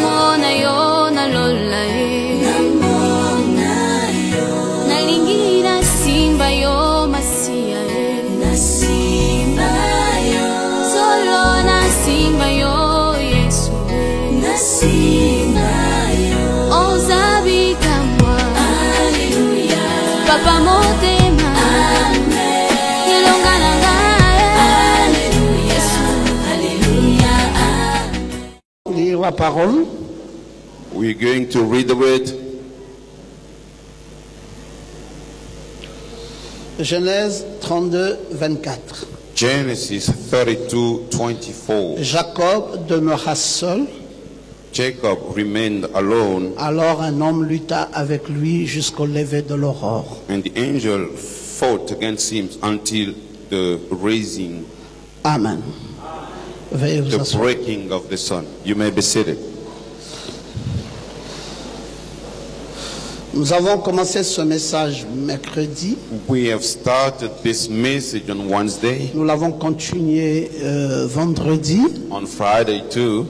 Namona yo nalola e namona yo nalingira simba yo masia e na simba yo solo na simba yo Yesu na simba yo ozabi kamwa haleluya papa motema amen yelongana haleluya haleluya lire la parole. We're going to read the word. Genèse 32, 24. Genesis 32:24. Jacob demeura seul. Jacob remained alone, Alors un homme lutta avec lui jusqu'au lever de l'aurore. and the angel fought against him until the rising, Amen. Veuillez vous the asseoir. breaking of the sun. You may be seated. Nous avons commencé ce message mercredi. We have started this message on Wednesday, Nous l'avons continué vendredi on Friday too,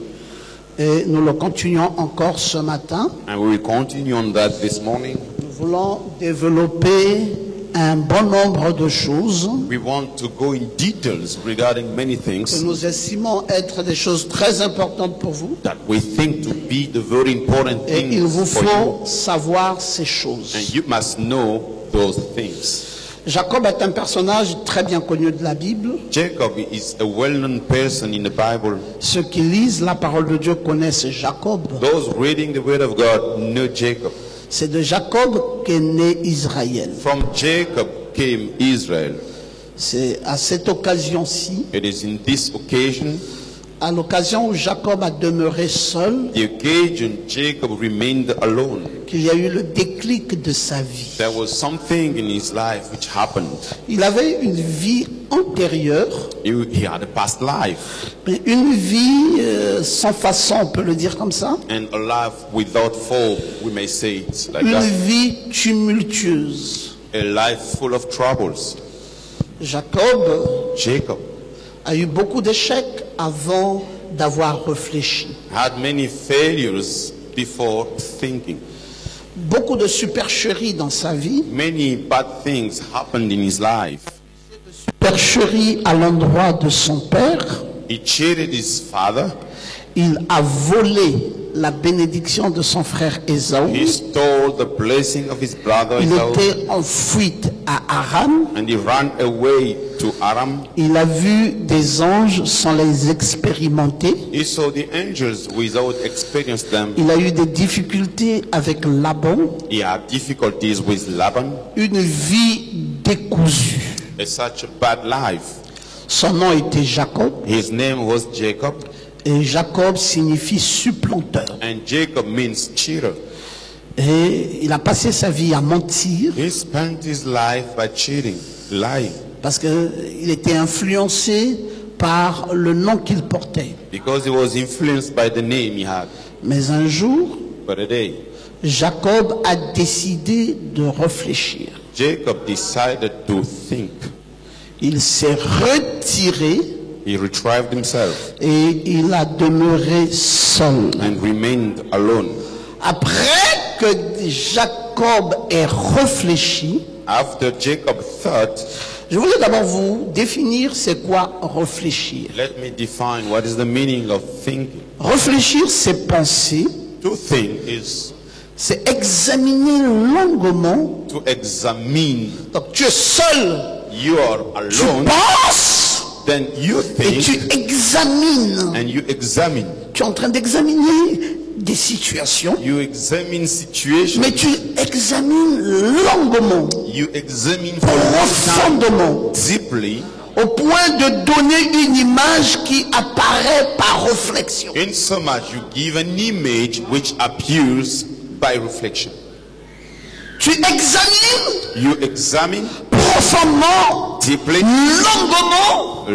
et nous le continuons encore ce matin. and we will continue on that this morning. Nous voulons développer un bon nombre de choses We want to go in details regarding many que things nous estimons être des choses très importantes pour vous. that we think to be the very important Et il vous things for you, faut savoir ces choses. and you must know those things. Jacob est un personnage très bien connu de la Bible. Jacob is a well-known person in the Bible. Ceux qui lisent la parole de Dieu connaissent Jacob. Those reading the Word of God know Jacob. C'est de Jacob qu'est né Israël. From Jacob came Israel. C'est à cette occasion-ci, It is in this occasion, à l'occasion où Jacob a demeuré seul, the occasion Jacob remained alone. qu'il y a eu le déclic de sa vie. There was something in his life which happened. Il avait une vie antérieure, He had a past life, mais une vie sans façon, on peut le dire comme ça, and a life without form, we may say it like une that. vie tumultueuse. A life full of troubles. Jacob Jacob a eu beaucoup d'échecs avant d'avoir réfléchi. had many failures before thinking. Beaucoup de supercheries dans sa vie, Many bad things happened in his life. supercheries à l'endroit de son père. He cheated his father. Il a volé la bénédiction de son frère Ésaü. He stole the blessing of his brother Il Esau, était en fuite à Aram. and he ran away to Aram. Il a vu des anges sans les expérimenter. He saw the angels without experiencing them. Il a eu des difficultés avec Laban. He had difficulties with Laban. Une vie décousue. Such a bad life. Son nom était Jacob. His name was Jacob, Et Jacob signifie supplanteur. and Jacob means cheater. Et il a passé sa vie à mentir He spent his life by cheating, lying, parce qu'il était influencé par le nom qu'il portait. because he was influenced by the name he had. Mais un jour, But a day, Jacob a décidé de réfléchir. Jacob decided to think. Il s'est retiré He retrieved himself et il a demeuré seul. and remained alone. Après que Jacob ait réfléchi, After Jacob thought, je voulais d'abord vous définir c'est quoi réfléchir. let me define what is the meaning of thinking. Réfléchir, c'est penser, To think is c'est examiner longuement. to examine. Donc tu es seul, You are tu alone, penses then you et tu think examines. and you examine. Tu es en train d'examiner des situations, You examine situations. mais tu examines longuement, You examine for a long time, profondément, deeply, au point de donner une image qui apparaît par réflexion. in so much you give an image which appears by reflection. Tu examines You examine profondément, deeply, longuement, a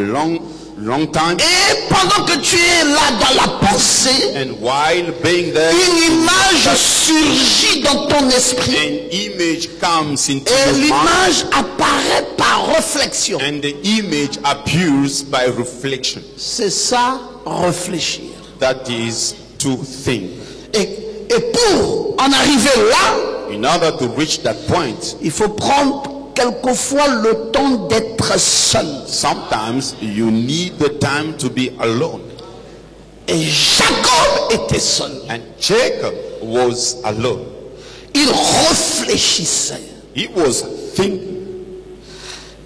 long time, et pendant que tu es là dans la pensée, and while being there, une image surgit dans ton esprit an image comes into et your mind, l'image apparaît par réflexion. and the image appears by reflection. C'est ça, réfléchir. That is to think. Et pour en arriver là, In order to reach that point, il faut prendre quelquefois le temps d'être seul. sometimes you need the time to be alone. Et Jacob était seul. And Jacob was alone. Il réfléchissait. He was thinking.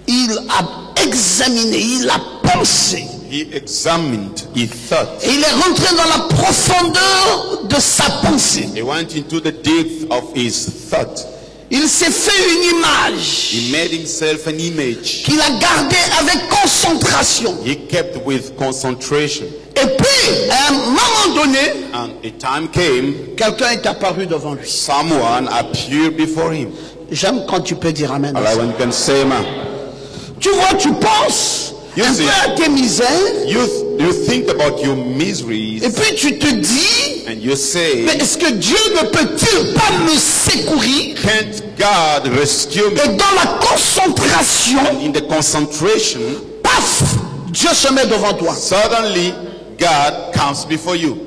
Il a examiné, il a pensé. He examined, he thought. Et il est rentré dans la profondeur de sa pensée. He went into the depth of his thought. Il s'est fait une image He made himself an image. qu'il a gardée avec concentration. He kept with concentration. Et puis, à un moment donné, And a time came, quelqu'un est apparu devant lui. someone appeared before him. J'aime quand tu peux dire amen. I like when you can say, man. Tu vois, tu penses You un see. peu à tes misères. You think about your miseries Et puis tu te dis, and you say, mais est-ce que Dieu ne peut-il pas me secourir? can't God rescue Et me? dans la concentration, In the concentration, paf, Dieu se met devant toi. suddenly God comes before you.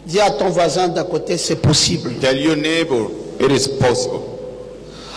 Dis à ton voisin d'à côté, c'est possible. Tell your neighbor, it is possible.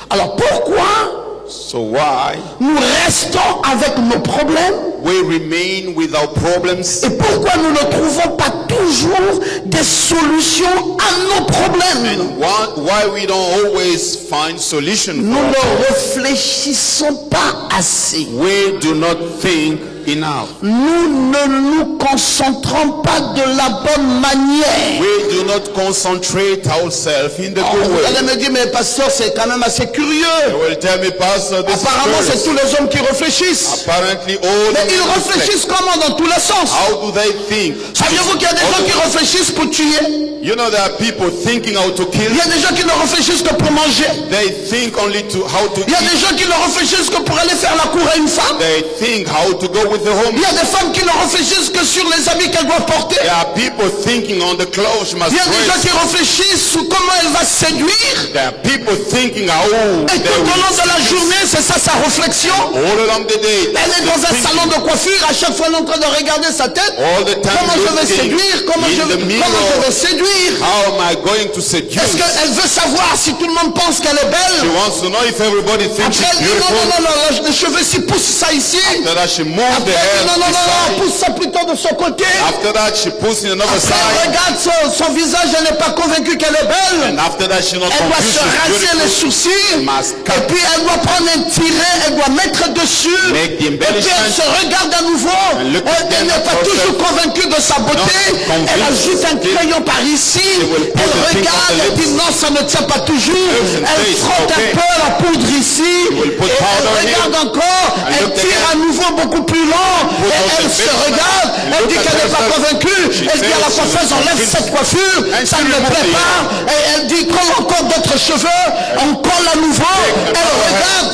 Alors pourquoi So why nous restons avec nos problèmes? we remain with our problems? Et pourquoi nous ne trouvons pas toujours des solutions à nos problèmes? Why we don't always find solution Nous for ne it? réfléchissons pas assez. We do not think enough. Nous ne nous concentrons pas de la bonne manière. We do not concentrate ourselves in the good Vous allez way. me dire, mais pasteur, c'est quand même assez They curieux. will tell me, Pastor, this Apparemment, is c'est curious. tous les hommes qui réfléchissent. Apparently all Mais the ils men reflect. réfléchissent comment? Dans tous les sens. How do they think? Saviez-vous qu'il y a des gens qui réfléchissent pour tuer? You know there are people thinking how to kill. Il y a des gens qui ne réfléchissent que pour manger. They think only to how to Il y a des eat. gens qui ne réfléchissent que pour aller faire la cour à une femme. They think how to go with the home. Il y a des femmes qui ne réfléchissent que sur les habits qu'elles doivent porter. There are people thinking on the clothes she must Il y a des gens dress. qui réfléchissent sur comment elle va séduire. There are people thinking how Et they tout au long de la will journée, c'est ça sa réflexion. all along the day. Elle est dans un thinking salon de coiffure, à chaque fois elle est en train de regarder sa tête. all the time Comment je vais looking séduire? Comment in je the vais mirror. séduire? How am I going to seduce? Est-ce qu'elle veut savoir si tout le monde pense qu'elle est She belle? wants to know if everybody thinks Après she's elle dit non, beautiful. non, non, non, les cheveux s'y poussent ça ici. After that she moves Après the elle dit hair non, non, this non, non, side. pousse ça plutôt de son côté. After that she puts in another Après elle side. regarde son visage, elle n'est pas convaincue qu'elle est belle. And after that she's not Elle doit confused, se she's raser les beautiful. sourcils. Must Et cut. puis elle doit prendre un tiret, elle doit mettre dessus. Make the Et puis elle embellishment. se regarde à nouveau. And look at Elle them n'est pas at toujours herself. convaincue de sa beauté. Not convinced. Elle ajoute un crayon par ici. will put Elle the thing regarde on the et dit lips. non, ça ne tient pas toujours. and Elle say, frotte okay. un peu la poudre ici. will put Et powder elle here. regarde encore. And Elle look tire again. à nouveau beaucoup plus long. Put Et on elle the se embellishment. regarde. And Elle look dit at qu'elle n'est pas herself. convaincue. She Elle dit à la says coiffeuse, she enlève thinks- cette coiffure. And Ça she ne me removes plaît it. pas. Et elle dit, colle encore d'autres cheveux. On colle à nouveau. Take Elle another regarde.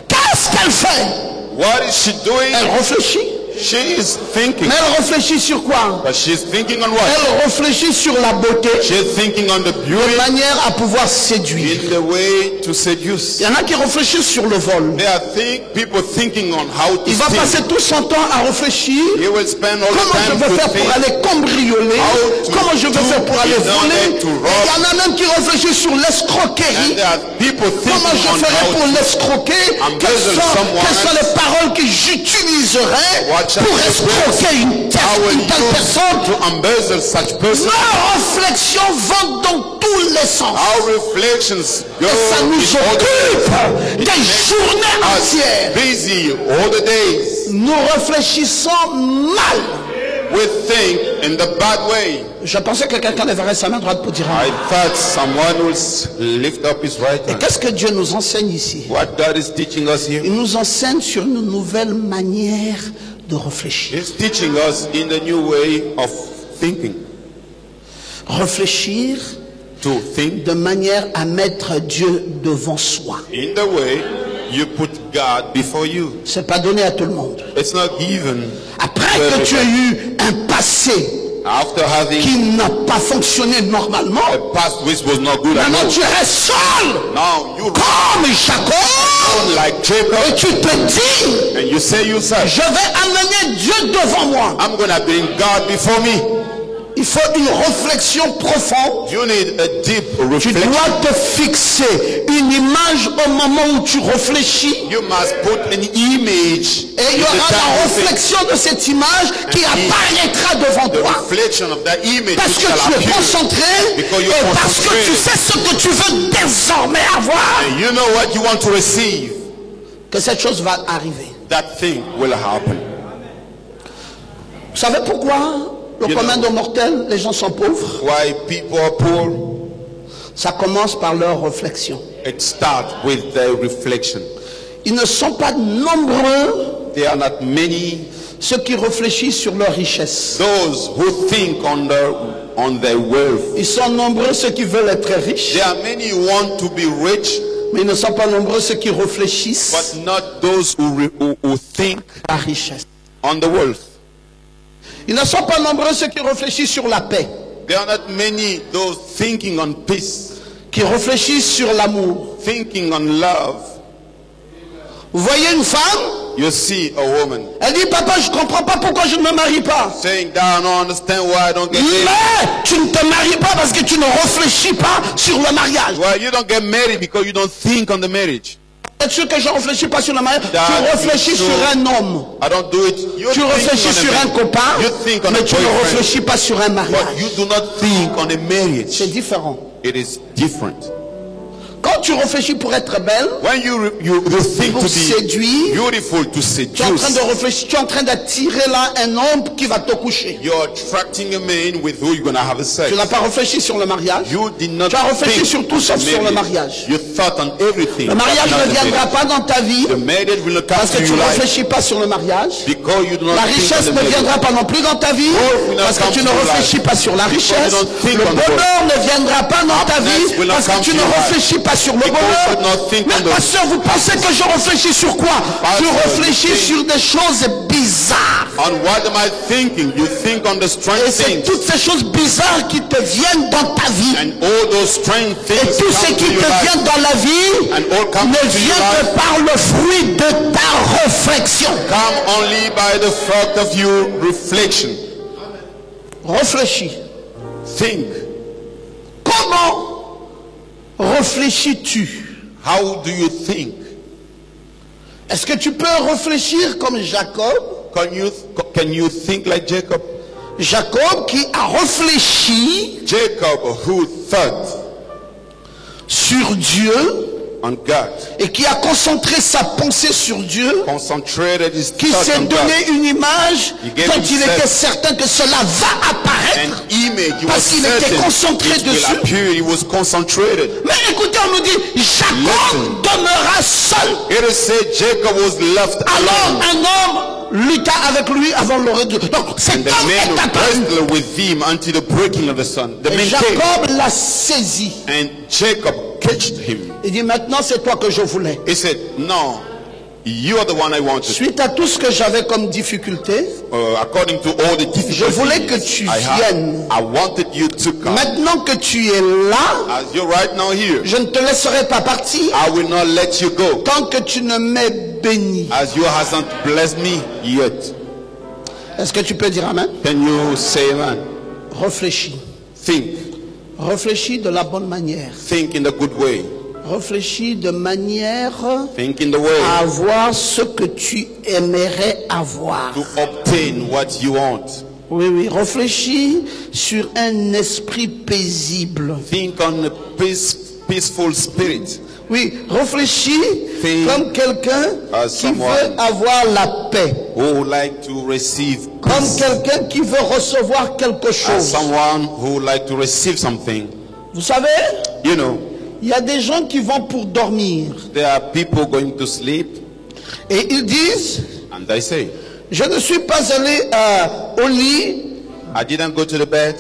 Qu'est-ce qu'elle fait? What is she doing? Elle réfléchit. She is thinking. Mais elle réfléchit sur quoi? But she's thinking on what? Elle réfléchit sur la beauté. She's thinking on the De beauty manière à pouvoir séduire. in the way to seduce. Il y en a qui réfléchissent sur le vol. There are people thinking on how to Il va passer steal. tout son temps à réfléchir. He will spend all the Comment je time vais to faire pour think. aller cambrioler? How to Comment je vais do faire pour aller in order voler? to Et rob. il y en a même qui réfléchissent sur And l'escroquerie. there are people Comment thinking je on ferai how pour to l'escroquer? embezzle Quelles sont les paroles que j'utiliserai Watch out pour the escroquer une how will telle you personne? to embezzle such person. Nos réflexions vont dans tous les sens. Our reflections go Et ça nous in all the occupe des journées us entières. busy all the days. Nous réfléchissons mal. We think in the bad way. Je pensais que quelqu'un lèverait sa main droite pour dire I amen. thought someone will lift up his right Et hand. qu'est-ce que Dieu nous enseigne ici? What God is teaching us here? Il nous enseigne sur une nouvelle manière de réfléchir. He's teaching us in the new way of thinking. Réfléchir To think de manière à mettre Dieu devant soi. in the way you put God before you. C'est pas donné à tout le monde. It's not given. Après que tu as eu un passé After having qui n'a pas fonctionné normalement, a past which was not good at maintenant all. tu restes seul Now you comme Jacob run like et Jacob tu te dis, and you say yourself, je vais amener Dieu devant moi. I'm going to bring God before me. Il faut une réflexion profonde. You need a deep Tu reflection. dois te fixer une image au moment où tu réfléchis. You must put an image. Et il y in the aura time la you think. réflexion de cette image qui apparaîtra devant The toi. reflection of that image Parce which que shall tu es appear. concentré Because et you're parce que tu concentrated. sais ce que tu veux désormais avoir. And you know what you want to receive. Que cette chose va arriver. That thing will happen. Vous savez pourquoi le commun des mortels, les gens sont pauvres? Why people are poor? Ça commence par leur réflexion. It starts with their reflection. Ils ne sont pas nombreux There are not many ceux qui réfléchissent sur leur richesse. those who think on their wealth. Ils sont nombreux ceux qui veulent être riches, There are many who want to be rich, mais ils ne sont pas nombreux ceux qui réfléchissent but not those who think à la richesse. on the wealth. Ils ne sont pas nombreux ceux qui réfléchissent sur la paix, There are not many those thinking on peace, qui réfléchissent sur l'amour. thinking on love. Vous voyez une femme, You see a woman elle dit, papa, je ne comprends pas pourquoi je ne me marie pas. saying, "I don't understand why I don't get married." Mais tu ne te maries pas parce que tu ne réfléchis pas sur le mariage. Well, you don't get married because you don't think on the marriage. Est-ce sûr que je ne réfléchis pas sur le mariage? That Tu réfléchis is sur true. un homme. I don't do it. You Tu think réfléchis on a sur un marriage. copain, You think on mais a tu ne boyfriend. réfléchis pas sur un mariage. But you do not think on a marriage. C'est différent. It is different. Quand tu réfléchis pour être belle, When you think pour to be séduire, beautiful, to tu es en train seduce, de réfléchir, tu es en train d'attirer là un homme qui va te coucher. you're attracting a man with who you're going to have a sex. Tu n'as pas réfléchi sur le mariage. You did not Tu as réfléchi think sur tout sauf on sur le marriage. mariage. You thought on everything. Le mariage but not ne the viendra marriage. pas dans ta vie The marriage will not come parce que to tu your ne life réfléchis pas sur le mariage. because you do not La think richesse on ne the marriage. viendra pas non plus dans ta vie Wealth will not parce que come tu to ne your life réfléchis pas sur la because you richesse. don't think Le on the bonheur ne viendra pas dans ta Happiness vie will not parce que come tu to ne your life réfléchis pas sur le because you bonheur. do not think Mais on the- pasteur, vous pensez que je réfléchis sur quoi? Pastor, Je you réfléchis think- sur des choses bizarres. On what am I thinking? You think on the strange Et c'est things. toutes ces choses bizarres qui te viennent dans ta vie. And all those strange Et things tout ce come qui to te your life. vient dans la vie And all come ne to your vient que life. par le fruit de ta réflexion. Come only by the fact of your reflection. Réfléchis. Think. Comment réfléchis-tu? How do you think? Est-ce que tu peux réfléchir comme Jacob? Can you think like Jacob? Jacob qui a réfléchi Jacob who thought sur Dieu on God, et qui a concentré sa pensée sur Dieu, concentrated his qui thought s'est on God. donné une image He gave dont il himself était certain que cela va apparaître. An image. He was Parce qu'il était certain concentré it will dessus. appear. He was concentrated. Mais écoutez, on nous dit, Jacob Listen. demeura seul. It is said Jacob was left Alors alone. un homme lutta avec lui avant le retour. Donc cet And the homme est man apparu. wrestled with him until the breaking of the sun. The Et man came Jacob l'a saisi. and Jacob catched him. Il dit, maintenant c'est toi que je voulais. He said, "No, you are the one I wanted." Suite à tout ce que j'avais comme difficulté, According to all the je voulais que difficulties tu I had, viennes. I wanted you to come. Maintenant que tu es là, As you're right now here, je ne te laisserai pas partir I will not let you go. tant que tu ne m'aies béni. As you hasn't blessed me yet. Est-ce que tu peux dire amen? Can you say amen? Réfléchis. Think. Réfléchis de la bonne manière. Think in the good way. Réfléchis de manière Think in the way à avoir ce que tu aimerais avoir. to obtain what you want. Oui, oui. Réfléchis sur un esprit paisible. Think on a peaceful spirit. Oui, réfléchis Think comme quelqu'un as qui someone veut avoir la paix. who would like to receive Comme peace. quelqu'un qui veut recevoir quelque As chose. someone who would like to receive something. Vous savez, You know, il y a des gens qui vont pour dormir. there are people going to sleep Et ils disent, and they say, je ne suis pas allé au lit I didn't go to the bed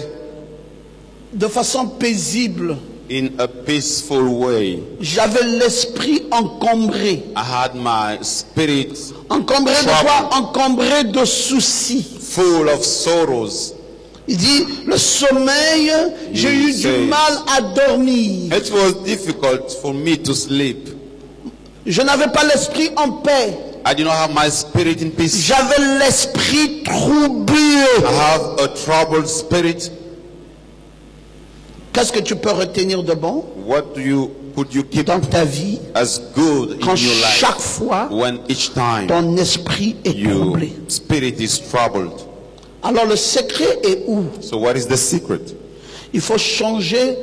de façon paisible. in a peaceful way. J'avais l'esprit encombré. I had my spirit Encombré de quoi? Encombré de soucis. full of sorrows. Il dit, le sommeil, j'ai eu du says, mal à dormir. It was difficult for me to sleep. Je n'avais pas l'esprit en paix. I did not have my spirit in peace. J'avais l'esprit troublé. I have a troubled spirit. Qu'est-ce que tu peux retenir de bon could you keep dans ta vie as good in quand your life chaque fois when each time ton esprit est your troublé? spirit is troubled? Alors le secret est où? So what is the secret? Il faut changer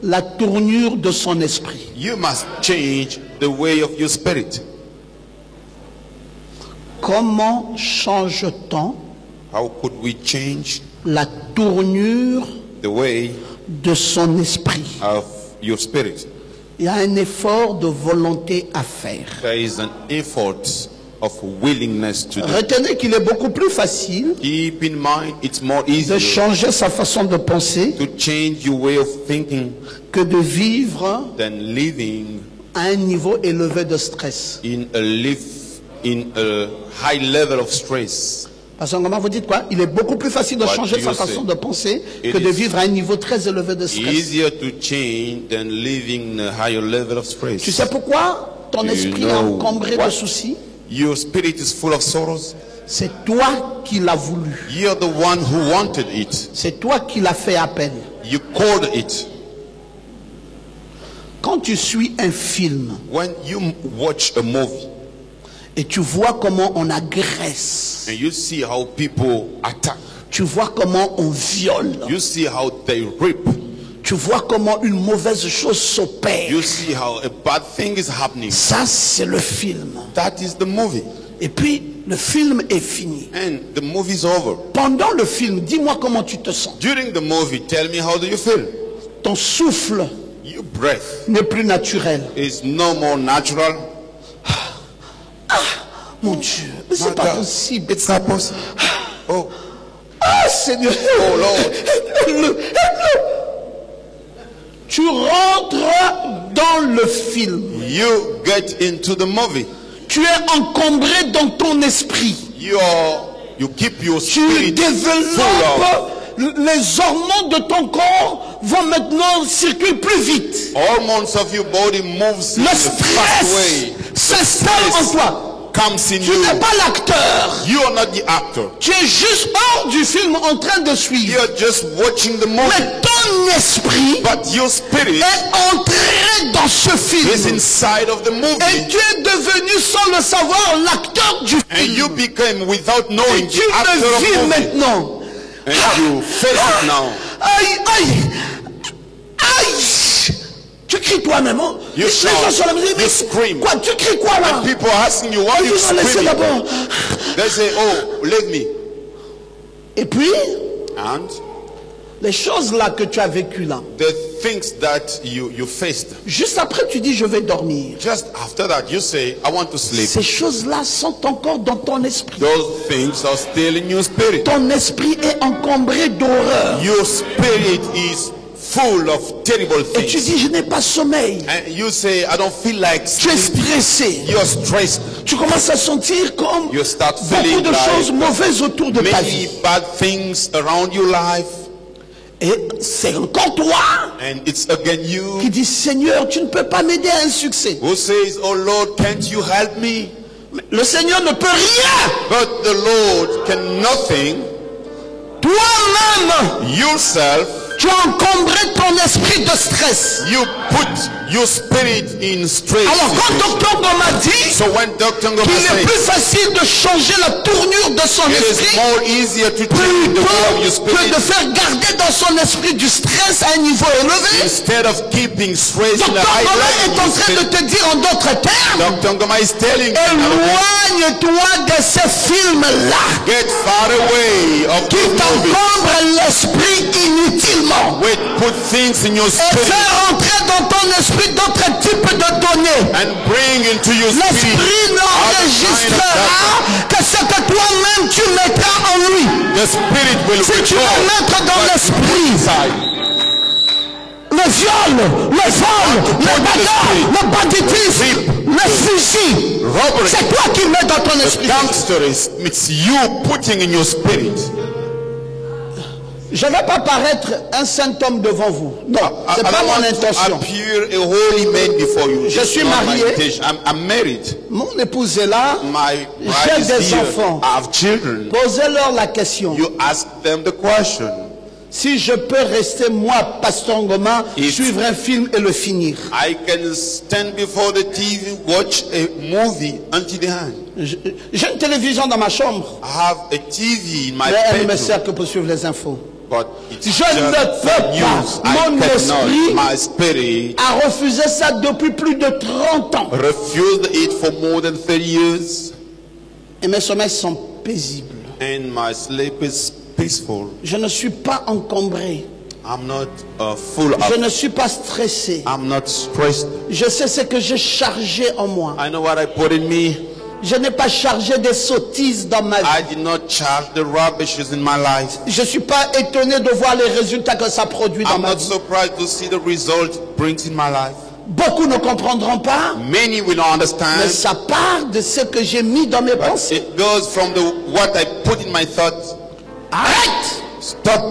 la tournure de son esprit. You must change the way of your spirit. Comment change-t-on How could we change la tournure the way de son esprit? of your spirit? Il y a un effort de volonté à faire. There is an effort of willingness to do. Retenez qu'il est beaucoup plus facile Keep in mind, it's more de easier changer sa façon de penser to change your way of thinking que de vivre than living à un niveau élevé de stress. in a high level of stress. Parce que comment vous dites quoi? Il est beaucoup plus facile de What changer do sa you façon say? de penser It que de is vivre à un niveau très élevé de stress. Easier to change than living in a higher level of stress. Tu sais pourquoi ton Do you esprit est know encombré what? de soucis? Your spirit is full of sorrows. C'est toi qui l'as voulu. You're the one who wanted it. C'est toi qui l'as fait appel. You called it. Quand tu suis un film When you watch a movie et tu vois comment on agresse, and you see how people attack, tu vois comment on viole, you see how they rape, tu vois comment une mauvaise chose s'opère. you see how a bad thing is happening. Ça, c'est le film. That is the movie. Et puis, le film est fini. And the movie is over. Pendant le film, dis-moi comment tu te sens. During the movie, tell me, how do you feel? Ton souffle Your breath n'est plus naturel. is no more natural. Mon Dieu, mais c'est My pas God, possible. It's not possible. Oh, Ah, Seigneur. Oh, Lord. Aide-le, aide-le. Tu rentres dans le film. you get into the movie. Tu es encombré dans ton esprit. You keep your Tu spirit full of. développes, les hormones de ton corps vont maintenant circuler plus vite. Hormones of your body moves in Le a fast stress way. s'installe en toi. Comes in Tu you. n'es pas l'acteur. You are not the actor. Tu es juste hors du film en train de suivre. You are just watching the movie. Mais ton esprit But your spirit est entré dans ce is film. inside of the Et movie. tu es devenu sans le savoir l'acteur du And you film. became, without Et knowing, tu the actor le of vis the movie. maintenant. And you face it now. Aïe, aïe, aïe. Tu cries toi-même. Hein? You Les shout, gens sont là, mais you scream. quoi, tu cries quoi là? People are asking you, why are you Ils ont laissé screaming? d'abord. They say, oh, leave me. Et puis, And les choses là que tu as vécues là, the things that you faced, juste après tu dis je vais dormir. just after that, you say, I want to sleep. Ces choses-là sont encore dans ton esprit. Those things are still in your spirit. Ton esprit est encombré d'horreur. Your spirit is full of terrible Et tu things. dis je n'ai pas sommeil. And you say, I don't feel like Tu es sleeping. stressé. You're stressed. Tu commences à sentir comme You start beaucoup feeling de like choses mauvaises autour de ta many vie. bad things around your life. Et c'est encore toi And it's again qui you dis Seigneur, tu ne peux pas m'aider à un succès. who says, oh Lord, can't you help me? Mais le Seigneur ne peut rien. But the Lord can nothing. Toi-même, Yourself, tu as encombré ton esprit de stress. you put your spirit in stress. Alors quand Docteur Ngom m'a dit So when Dr. Ngoma qu'il est says, plus facile de changer la tournure de son it is esprit more easier to change the way of your plutôt que de spirit faire garder dans son esprit du stress à un niveau élevé, instead of keeping stress in a Docteur high Ngom level est of en your train de spirit. te dire en d'autres termes, Dr. Ngoma is telling you, éloigne-toi de ces films-là get far away of qui those movies. t'encombrent l'esprit inutilement Wait, put things in your et spirit faire entrer dans ton esprit d'autres types de données. and bring into your spirit L'esprit other kind of n'enregistrera data. que ce que toi-même tu mettras en lui. The spirit will Si tu veux record mettre dans what you put l'esprit inside. le viol, le vol, le bagarre, le banditisme, le fusil, Robbery. c'est toi qui mets dans ton The esprit. gangster it's you putting in your spirit. Je ne vais pas paraître un saint homme devant vous. Non, I c'est pas don't mon want to intention. appear a holy man before you. Je It's suis not my marié. intention. I'm married. Mon épouse est là. My J'ai bride is des here. enfants. I have children. Posez-leur la question. You ask them the question. Si je peux rester, moi, Pasteur Ngoma, If- suivre un film et le finir. I can stand before the TV, watch a movie until the end. J'ai une télévision dans ma chambre, I have a TV in my mais elle ne me bedroom, sert que pour suivre les infos. but it's Je just ne the peux news. pas. I Mon esprit cannot. My spirit a refusé ça depuis plus de 30 ans. refused it for more than 30 years, Et mes sommeils sont paisibles. and my sleep is peaceful. Je ne suis pas encombré. I'm not full Je of. ne suis pas stressé. I'm not stressed. Je sais ce que j'ai chargé en moi. I know what I put in me. Je n'ai pas chargé des sottises dans ma vie. I did not charge the rubbishes in my life. Je ne suis pas étonné de voir les résultats que ça produit dans I'm ma not vie. surprised to see the result it brings in my life. Beaucoup ne comprendront pas, Many will not mais understand. ça part de ce que j'ai mis dans mes But pensées. it goes from what I put in my thoughts. Arrête Stop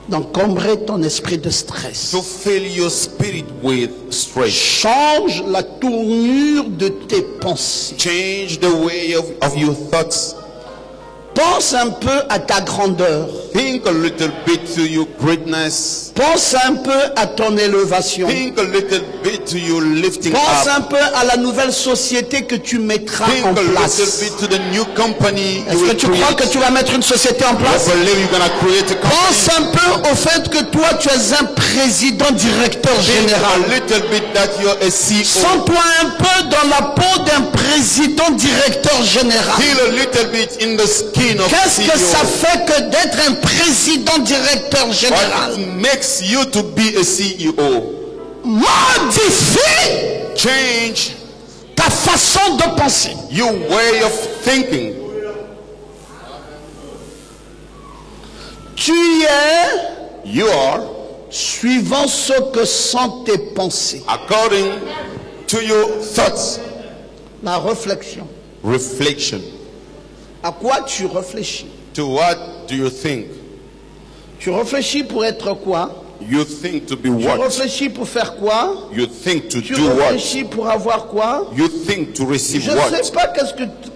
d'encombrer ton esprit de stress. to fill your spirit with stress. Change la tournure de tes pensées. Change the way of your thoughts. Pense un peu à ta grandeur. Think a little bit to your greatness. Pense un peu à ton élévation. Think a little bit to your lifting Pense up. un peu à la nouvelle société que tu mettras Think en a little place. bit to the new company you Est-ce que will tu crois que create. tu vas mettre une société en I place? believe you're going to create a company. Pense un peu au fait que toi tu es un président directeur Think général. a little bit that you're a CEO. Sens-toi un peu dans la peau d'un président directeur général. Feel a little bit in the skin of Qu'est-ce que ça CEO. fait que d'être un président directeur général? What makes you to be a CEO? Modifie Change ta façon de penser. your way of thinking. Tu es You are suivant ce que sont tes pensées. according to your thoughts. La réflexion. Reflection. À quoi tu réfléchis? To what do you think? Tu réfléchis pour être quoi? You think to be Tu what? réfléchis pour faire quoi? You think to Tu do what? réfléchis pour avoir quoi? You think to receive Je ne what? sais pas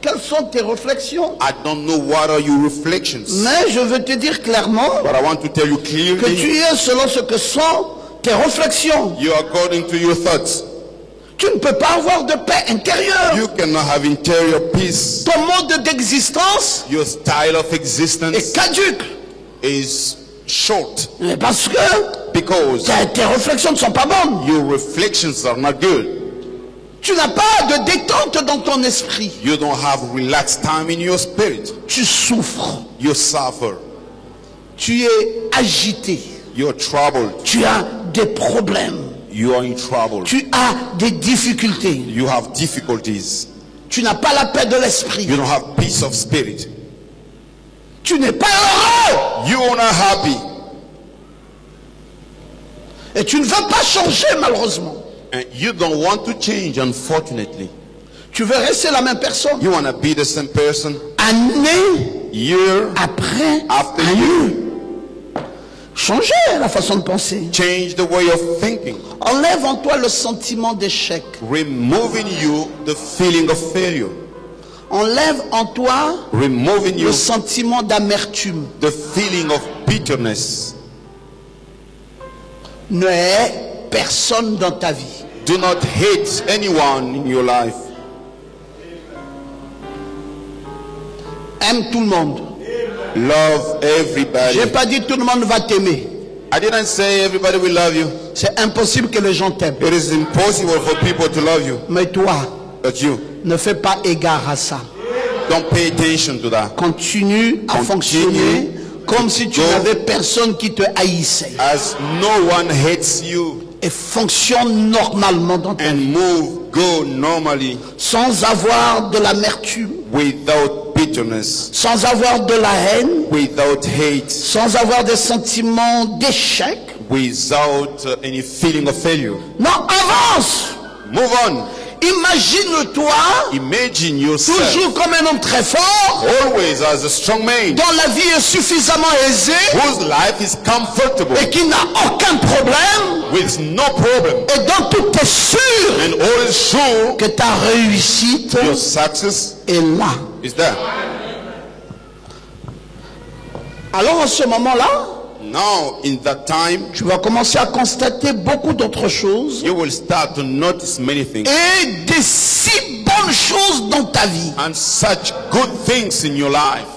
quelles sont tes réflexions. I don't know what are your reflections. Mais je veux te dire clairement But I want to tell you que clearly, tu es selon ce que sont tes réflexions. you are according to your thoughts. Tu ne peux pas avoir de paix intérieure. You cannot have interior peace. Ton mode d'existence Your style of est existence caduque. is short Mais parce que because tes réflexions ne sont pas bonnes. your reflections are not good. Tu n'as pas de détente dans ton esprit. You don't have relaxed time in your spirit. Tu souffres. You suffer. Tu es agité. You're troubled. Tu as des problèmes. You are in trouble. Tu as des difficultés. You have difficulties. Tu n'as pas la paix de l'esprit. You don't have peace of spirit. Tu n'es pas heureux. You are not happy. Et tu ne veux pas changer malheureusement. And you don't want to change, unfortunately. Tu veux rester la même personne. You want to be the same person Année year après after année. year. Changer la façon de penser. Change the way of thinking. Enlève en toi le sentiment d'échec. Removing you the feeling of failure. Enlève en toi Removing you le sentiment d'amertume. the feeling of bitterness. Ne hais personne dans ta vie. Do not hate anyone in your life. Aime tout le monde. Love everybody. J'ai pas dit tout le monde va t'aimer. I didn't say everybody will love you. C'est impossible que les gens t'aiment. It is impossible for people to love you. Mais toi, But you, ne fais pas égard à ça. don't pay attention to that. Continue à Continue fonctionner comme si tu go n'avais personne qui te haïssait. As no one hates you, Et fonctionne normalement dans ta vie. and move, go normally Sans avoir de l'amertume, without bitterness, sans avoir de la haine, without hate, sans avoir des sentiments d'échec. without any feeling of failure. Non, avance. Move on. Imagine-toi Imagine yourself toujours comme un homme très fort, always as a strong man dont la vie est suffisamment aisée whose life is comfortable et qui n'a aucun problème with no problem, et dont tout est sûr and all is sure que ta réussite your success est là. is there. Alors en ce moment-là, Now, in that time, tu vas commencer à constater beaucoup d'autres choses you will start to notice many things et des si bonnes choses dans ta vie. and such good things in your life.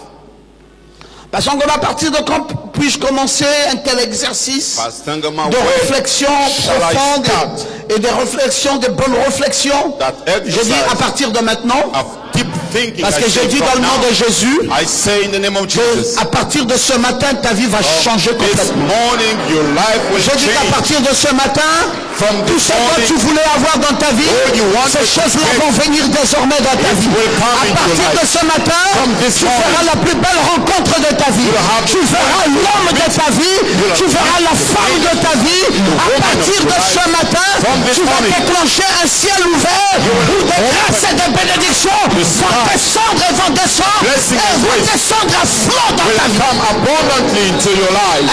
Parce qu'on va à partir de quand puis-je commencer un tel exercice Pastor Ngama, de where réflexion shall I profonde start et de réflexion, de bonnes réflexions? that Je dis à exercise partir de maintenant, of deep thinking? parce I que say j'ai dit dans from le nom now, de Jésus, I say in the name of Jesus, à partir de ce matin, ta vie va changer this complètement. morning your life will Je dis qu'à change. partir de ce matin, From tout this ce que morning, tu voulais avoir dans ta vie, all you wanted ces to choses-là get, vont venir désormais dans ta it vie. will come À into partir your de life. ce matin, From this tu feras morning, la plus belle rencontre de ta vie. will have Tu the verras best l'homme de ta vie, will tu have verras la femme de ta vie. À woman partir of de your ce life. matin, From this tu vas morning, déclencher un ciel ouvert où des grâces et des bénédictions vont descendre et vont descendre Blessing et and vont grace descendre à flot dans ta will vie. come abundantly into your life.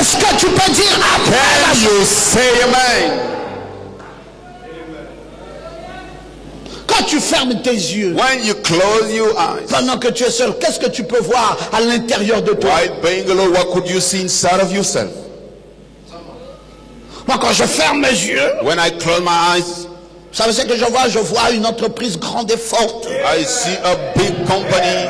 Est-ce que tu peux dire Can Amen? you say amen? Quand tu fermes tes yeux, When you close your eyes, pendant que tu es seul, qu'est-ce que tu peux voir à l'intérieur de toi? while being alone, what could you see inside of yourself? Moi, quand je ferme mes yeux, When I close my eyes, vous savez ce que je vois une entreprise grande et forte. I see a big company.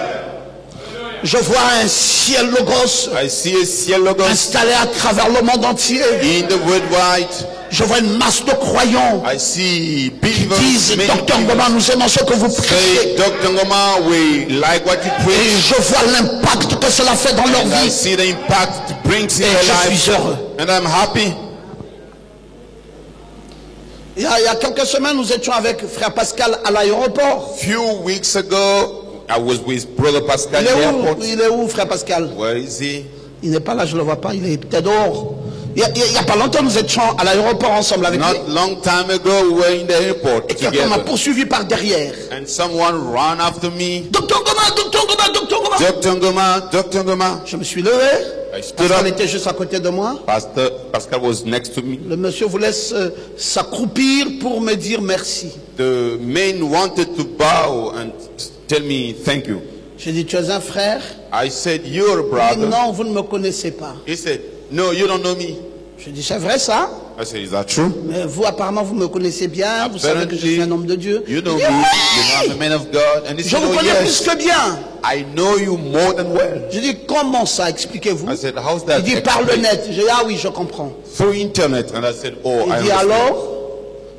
Je vois un ciel logos I see a ciel logos installé à travers le monde entier. in the worldwide. Je vois une masse de croyants I see qui believers. disent, Many Docteur people Ngoma, nous aimons ce que vous say, prêchez. Dr. Ngoma, we like what you Et preach. je vois l'impact que cela fait dans leur And I vie. see the impact it brings in Et their je life. suis heureux. And I'm happy. Il y a quelques semaines, nous étions avec frère Pascal à l'aéroport. Few weeks ago, I was with Brother Pascal Il in the est airport. où? Il est où, frère Pascal? Where is he? Il n'est pas là, je ne le vois pas, il est peut-être dehors. Il y a pas longtemps, nous étions à l'aéroport ensemble avec lui. Not long time ago, we were in the airport Et quelqu'un m'a together. poursuivi par derrière. And someone ran after me. Docteur Ngoma, Docteur Ngoma, Docteur Ngoma. Dr. Ngoma, Dr. Ngoma. Je me suis levé. I stood Pascal up. était juste à côté de moi. Pascal was next to me. Le monsieur voulait s'accroupir pour me dire merci. The man wanted to bow and tell me thank you. J'ai dit, tu es un frère? I said, you're a Il dit, brother. non, vous ne me connaissez pas. He said, no, you don't know me. J'ai dit, c'est vrai ça? I said, is that true? Mais vous, apparemment, vous me connaissez bien. Vous savez que je suis un homme de Dieu. You know Il me. dit, You oui! know I'm a man of God. And he Je said, vous oh connais plus yes, que bien. I know you more than well. J'ai dit, comment ça? Expliquez-vous. I said, how's that? Il dit, parle explained? net. J'ai dit, ah oui, je comprends. Through internet. And I said, oh, I Il dit, understand. alors?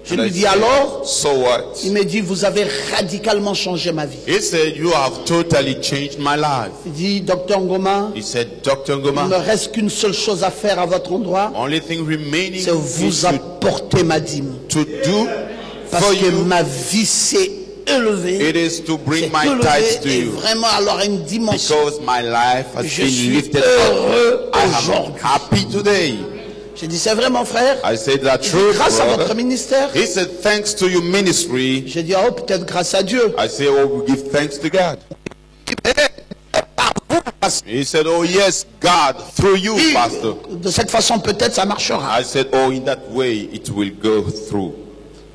Je And lui I dis, said, alors? so what? Il me dit, vous avez radicalement changé ma vie. He said, you have totally changed my life. Il dit, Docteur Ngoma, He said, Dr. il ne me Ngoma, reste qu'une seule chose à faire à votre endroit, only thing remaining c'est vous is apporter ma dîme. to do Parce for que you. ma vie s'est élevée. It is to bring C'est my tithes to élevé et you. vraiment alors à une dimension. Because my life has Je been suis lifted heureux up. I am aujourd'hui. happy today. J'ai dit, c'est vrai mon frère? I said that Il dit, true, grâce à votre brother. ministère. He said, thanks to your ministry. J'ai dit, oh, peut-être grâce à Dieu. I said, oh, we give thanks to God. He said, oh yes, God, through you, Et Pastor. de cette façon, peut-être ça marchera. I said, oh, in that way, it will go through.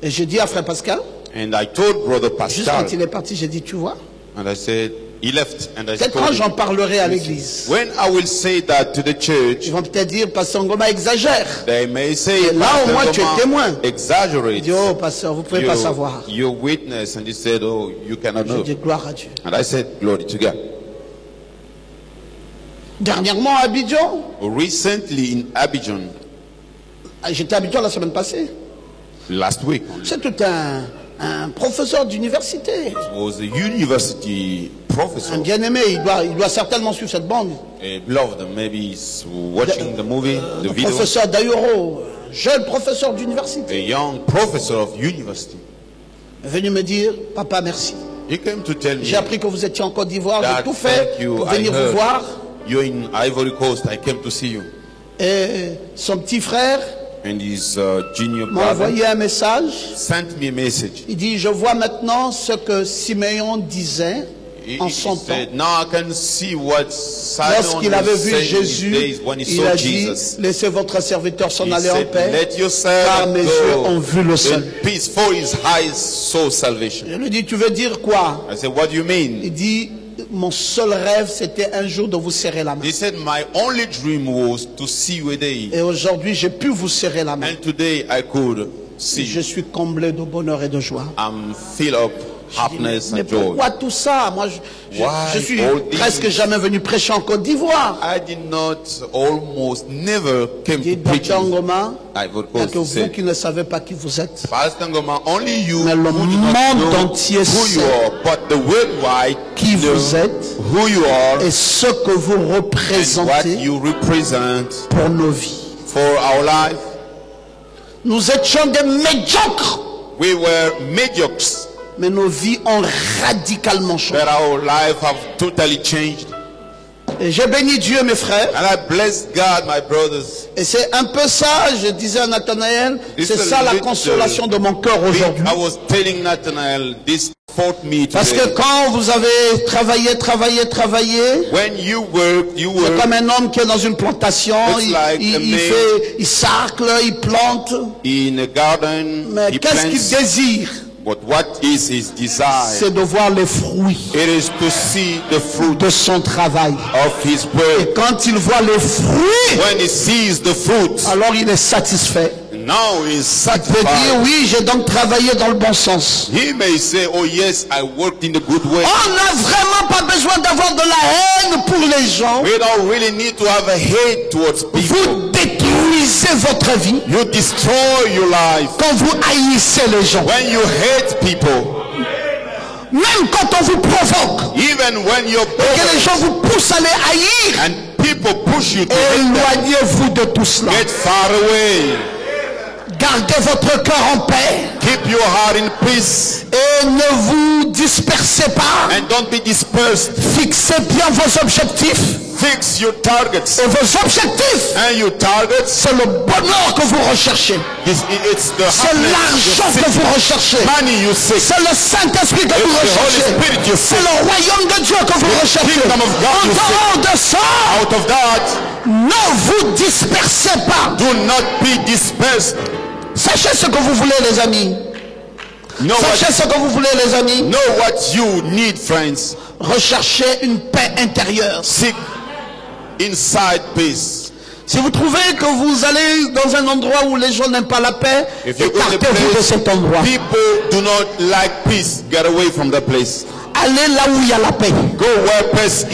Et j'ai dit à frère Pascal, And I told Brother juste Pascal, quand il est parti, j'ai dit, tu vois, and I said, he left, and I peut-être told quand j'en him, parlerai à l'église, when I will say that to the church, ils vont peut-être dire, Pasteur Ngoma exagère. they may say, Et là, au moins, Pastor tu es Ngoma témoin. exaggerates Il dit, oh, pasteur, vous ne pouvez pas savoir. your witness. And he said, oh, you cannot J'ai know. dit, gloire à Dieu. And I said, glory to God. Dernièrement, à Abidjan, Recently in Abidjan, j'étais à Abidjan la semaine passée. last week, C'est tout un professeur d'université. was a university Un professor. bien-aimé, il doit certainement suivre cette bande. A beloved, maybe he's watching the movie, the Le video. professeur d'Ayoro, jeune professeur d'université, A young professor of university. est venu me dire, papa, merci. He came to tell me J'ai appris que vous étiez en Côte d'Ivoire, j'ai that tout fait thank you, pour I venir vous heard voir. you're in Ivory Coast. I came to see you. Et son petit frère And his junior m'a brother envoyé un message. sent me a message. Il dit, je vois maintenant ce que Siméon disait en son temps. Said, now I can see what Simon Lorsqu'il avait was vu saying these Jésus, days when he il saw a dit, Jesus. laissez votre serviteur s'en He aller en said, paix, let your car servant mes yeux ont go vu le in salut. peace, for his eyes saw salvation. Je lui dis, tu veux dire quoi? I said, what do you mean? Il dit, mon seul rêve, c'était un jour de vous serrer la main. He said, my only dream was to see you a day. Et aujourd'hui, j'ai pu vous serrer la main. And today I could see Je you. suis comblé de bonheur et de joie. I'm filled up happiness Mais and joy. pourquoi tout ça? Moi, je Why suis all this? presque jamais venu prêcher en Côte d'Ivoire. I did not, almost never came to Dites preach. Dr. Ngoma, I would il n'y a que also vous say, qui ne savez pas qui vous êtes. Pastor Ngoma, only you Mais le who do not monde know entier who sait you are, but the worldwide qui know vous êtes who you are et ce que vous and what représentez you represent pour nos vies. for our life. Nous étions des médiocres, We were mediocres, mais nos vies ont radicalement changé. but our life have totally changed. Et j'ai béni Dieu, mes frères. And I bless God, my brothers. Et c'est un peu ça, je disais à Nathanaël, It's c'est a ça la little consolation de mon cœur aujourd'hui. I was telling Nathanael, this fought me Parce que today. quand vous avez travaillé, When you work, c'est comme un homme qui est dans une plantation, It's like a man. il sarcle, il plante. in a garden. Mais He qu'est-ce qu'il plants, désire? but what is his desire? C'est de voir les fruits It is to see the fruit de son travail. of his Et work. quand il voit les fruits, When he sees the fruit, alors il est satisfait. now he is Il peut dire, satisfied. oui, j'ai donc travaillé dans le bon sens. He may say, oh yes, I worked in the good way. On n'a vraiment pas besoin d'avoir de la haine pour les gens. We don't really need to have a hate towards people. Vous détruisez votre vie You destroy your life quand vous haïssez les gens. when you hate people. Même quand on vous provoque Even when you're et que les gens vous poussent à les haïr, and people push you to hate them, éloignez-vous de tout cela. get far away. Gardez votre cœur en paix Keep your heart in peace et ne vous dispersez pas. and don't be dispersed. Fixez bien vos objectifs. Fix your targets. Et vos objectifs, And your targets, c'est le bonheur que vous recherchez. it's the C'est happiness l'argent you que seek, vous recherchez. money you seek, C'est le Saint-Esprit que it's vous the Holy recherchez. Spirit you C'est seek. le royaume de Dieu que vous recherchez. kingdom of God En you dehors de ça, Out of that, ne vous dispersez pas. do not be dispersed. Sachez ce que vous voulez, les amis. Sachez ce que vous voulez, les amis. Know what you need, friends. Recherchez une paix intérieure. Seek inside peace. Si vous trouvez que vous allez dans un endroit où les gens n'aiment pas la paix, If you go to a écartez-vous de place cet endroit. people do not like peace, get away from the place. Allez là où il y a la paix. Go where peace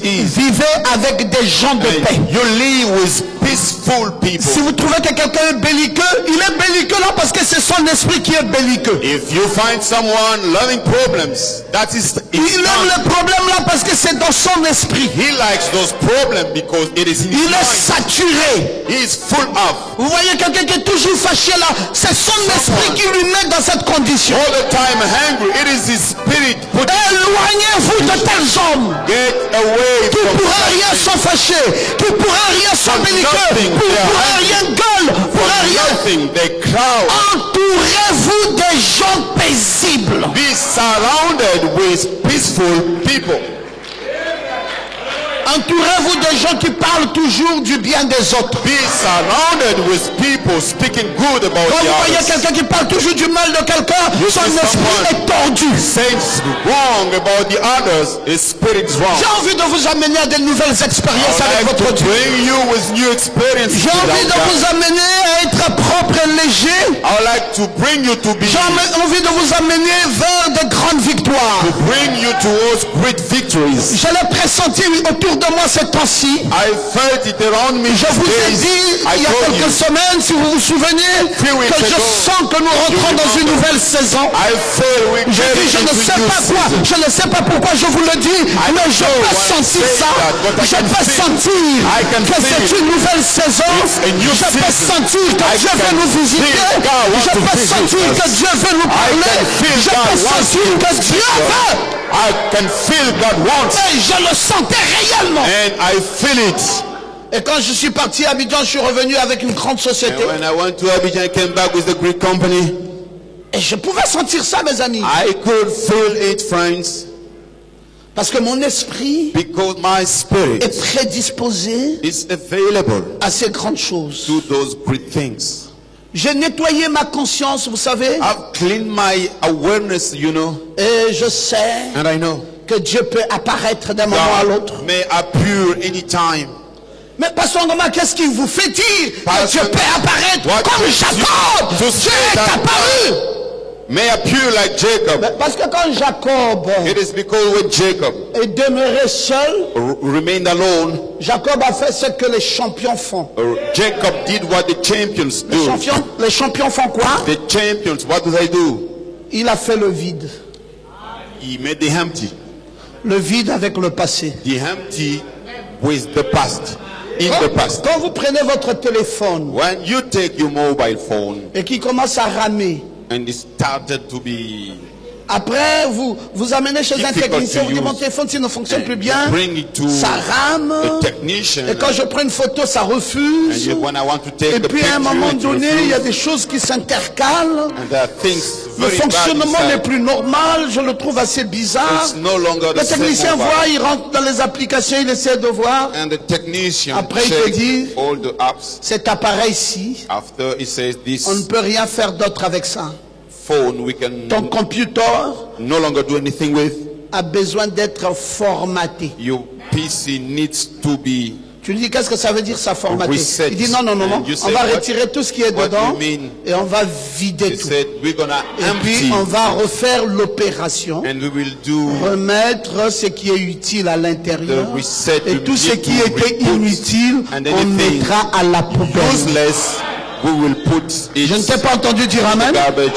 is. Vivez avec des gens de paix. And you live with peaceful people. Si vous trouvez que quelqu'un est belliqueux, il est belliqueux là parce que c'est son esprit qui est belliqueux. If you find someone loving problems, that is Il aime les problèmes là parce que c'est dans son esprit. he likes those problems because it is in his Il est mind. saturé. He is full of. Vous voyez quelqu'un qui est toujours fâché là, c'est son esprit qui lui met dans cette condition. All the time hungry. It is his spirit. Put Éloignez-vous de tels hommes get away qui from pourraient rien s'en fâcher, qui pourraient rien s'en belliqueux, qui pourraient rien gueule, pourraient rien. nothing. The crowd. Entourez-vous des gens paisibles. Be surrounded with peaceful people. Entourez-vous des gens qui parlent toujours du bien des autres. Be surrounded with people speaking good about Quand the vous voyez others. quelqu'un qui parle toujours du mal de quelqu'un, son see esprit someone- est tordu. Says wrong about the others. His spirit is wrong. J'ai envie de vous amener à de nouvelles expériences I avec would like votre to Dieu. bring you with new experiences. J'ai envie de vous amener à être propre et léger. I would like to bring you to be J'ai envie de vous amener vers de grandes victoires. bring you towards great victories. Je l'ai pressenti autour de moi ces temps-ci. I felt it around me. Je vous ai these dit days. I il y a told you. quelques semaines, si vous vous souvenez, Few weeks que je ago, sens que nous rentrons dans une nouvelle saison. I feel we Je dis, je ne sais pas quoi, je ne sais pas pourquoi je vous le dis, mais je know peux why I sentir say ça. that, but I Je can peux feel- sentir I can que c'est feel une nouvelle saison. It's a new Je peux season. sentir que I Dieu veut can nous visiter. feel God wants Je to peux visit sentir us. que Dieu veut nous parler. can feel Je God peux wants sentir to que visit Dieu us. veut. I can feel God wants, Et je le sentais réellement. and I feel it. Et quand je suis parti à Abidjan, je suis revenu avec une grande société. And when I went to Abidjan, I came back with the Greek company. Et je pouvais sentir ça, mes amis. I could feel it, friends, Parce que mon esprit because my spirit est prédisposé is available à ces grandes choses. to those great things. J'ai nettoyé ma conscience, vous savez. I've cleaned my awareness, you know, Et je sais and I know que Dieu peut apparaître d'un moment à l'autre. God may appear anytime. Mais Pasteur Ngoma, qu'est-ce qui vous fait dire que Pastor, Dieu peut apparaître what comme makes Jacob? you to Dieu say est that apparu. May appear like Jacob. Mais parce que quand Jacob It is because when Jacob est demeuré seul, remained alone, Jacob a fait ce que les champions font. Jacob did what the champions do. Les champions font quoi? The champions, what do they do? Il a fait le vide. He made the empty. Le vide avec le passé. The empty with the past. In the past. Quand vous prenez votre téléphone When you take your mobile phone et qu'il commence à ramer, and it started to be après vous amenez chez un difficult technicien, to vous dites mon use, téléphone s'il ne fonctionne and plus you bien, bring it to ça rame, a technician, et quand je prends une photo ça refuse, when I want to take et the puis picture, à un moment it donné il y a refuses. des choses qui s'intercalent, And there are things le very bad fonctionnement n'est inside. plus normal, je le trouve assez bizarre. It's no longer Le the same technicien mobile. voit, il rentre dans les applications, il essaie de voir, And the technician après il te checks dit, all the apps. cet appareil-ci, After he says this on ne peut rien faire d'autre avec ça. phone we can Ton computer no longer do anything with. a besoin d'être formaté. Your PC needs to be. Tu lui dis qu'est-ce que ça veut dire ça formaté? Reset. Il dit non, non, non, non. And you On say, va what- retirer tout ce qui est what dedans you mean? et on va vider He tout. said we're gonna Et puis empty on va refaire l'opération, and we will do remettre ce qui est utile à l'intérieur The reset, et you tout ce need qui to était reboot. inutile, And on anything mettra à la poubelle. useless. We will put it Je ne t'ai pas entendu dire in the amen. garbage.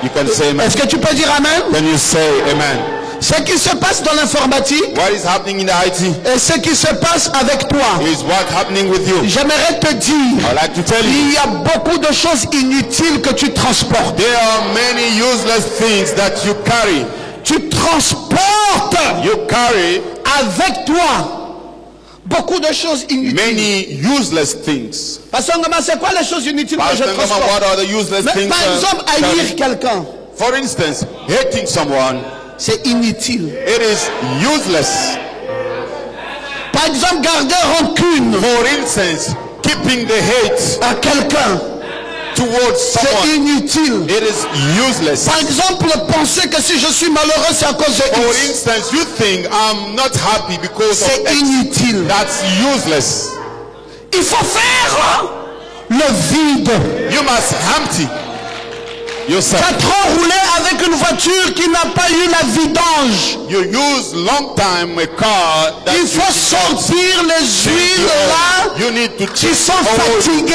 You can say amen. Est-ce que tu peux dire amen? Can you say amen? Ce qui se passe dans l'informatique What is happening in the IT et ce qui se passe avec toi. is what happening with you. J'aimerais te dire, I like to tell you, il y a beaucoup de choses inutiles que tu transportes. there are many useless things that you carry. Tu transportes You carry avec toi beaucoup de choses inutiles. many useless things. Pasteur Ngoma, c'est quoi les choses inutiles que je Pastor Ngama, transporte? what are the useless Mais, things? par exemple, haïr quelqu'un, For instance, hating someone, c'est inutile. it is useless. Par exemple, garder rancune For instance, keeping the hate à quelqu'un, towards c'est someone, inutile. it is useless. Par exemple, penser que si je suis malheureux, c'est à cause de For X. instance, you think I'm not happy because C'est of X. inutile. That's useless. Il faut faire le vide. You must empty yourself. 4 ans roulé avec une voiture qui n'a pas eu la vidange. You use long time a car that Il faut sortir les huiles là you need to qui check sont all fatiguées.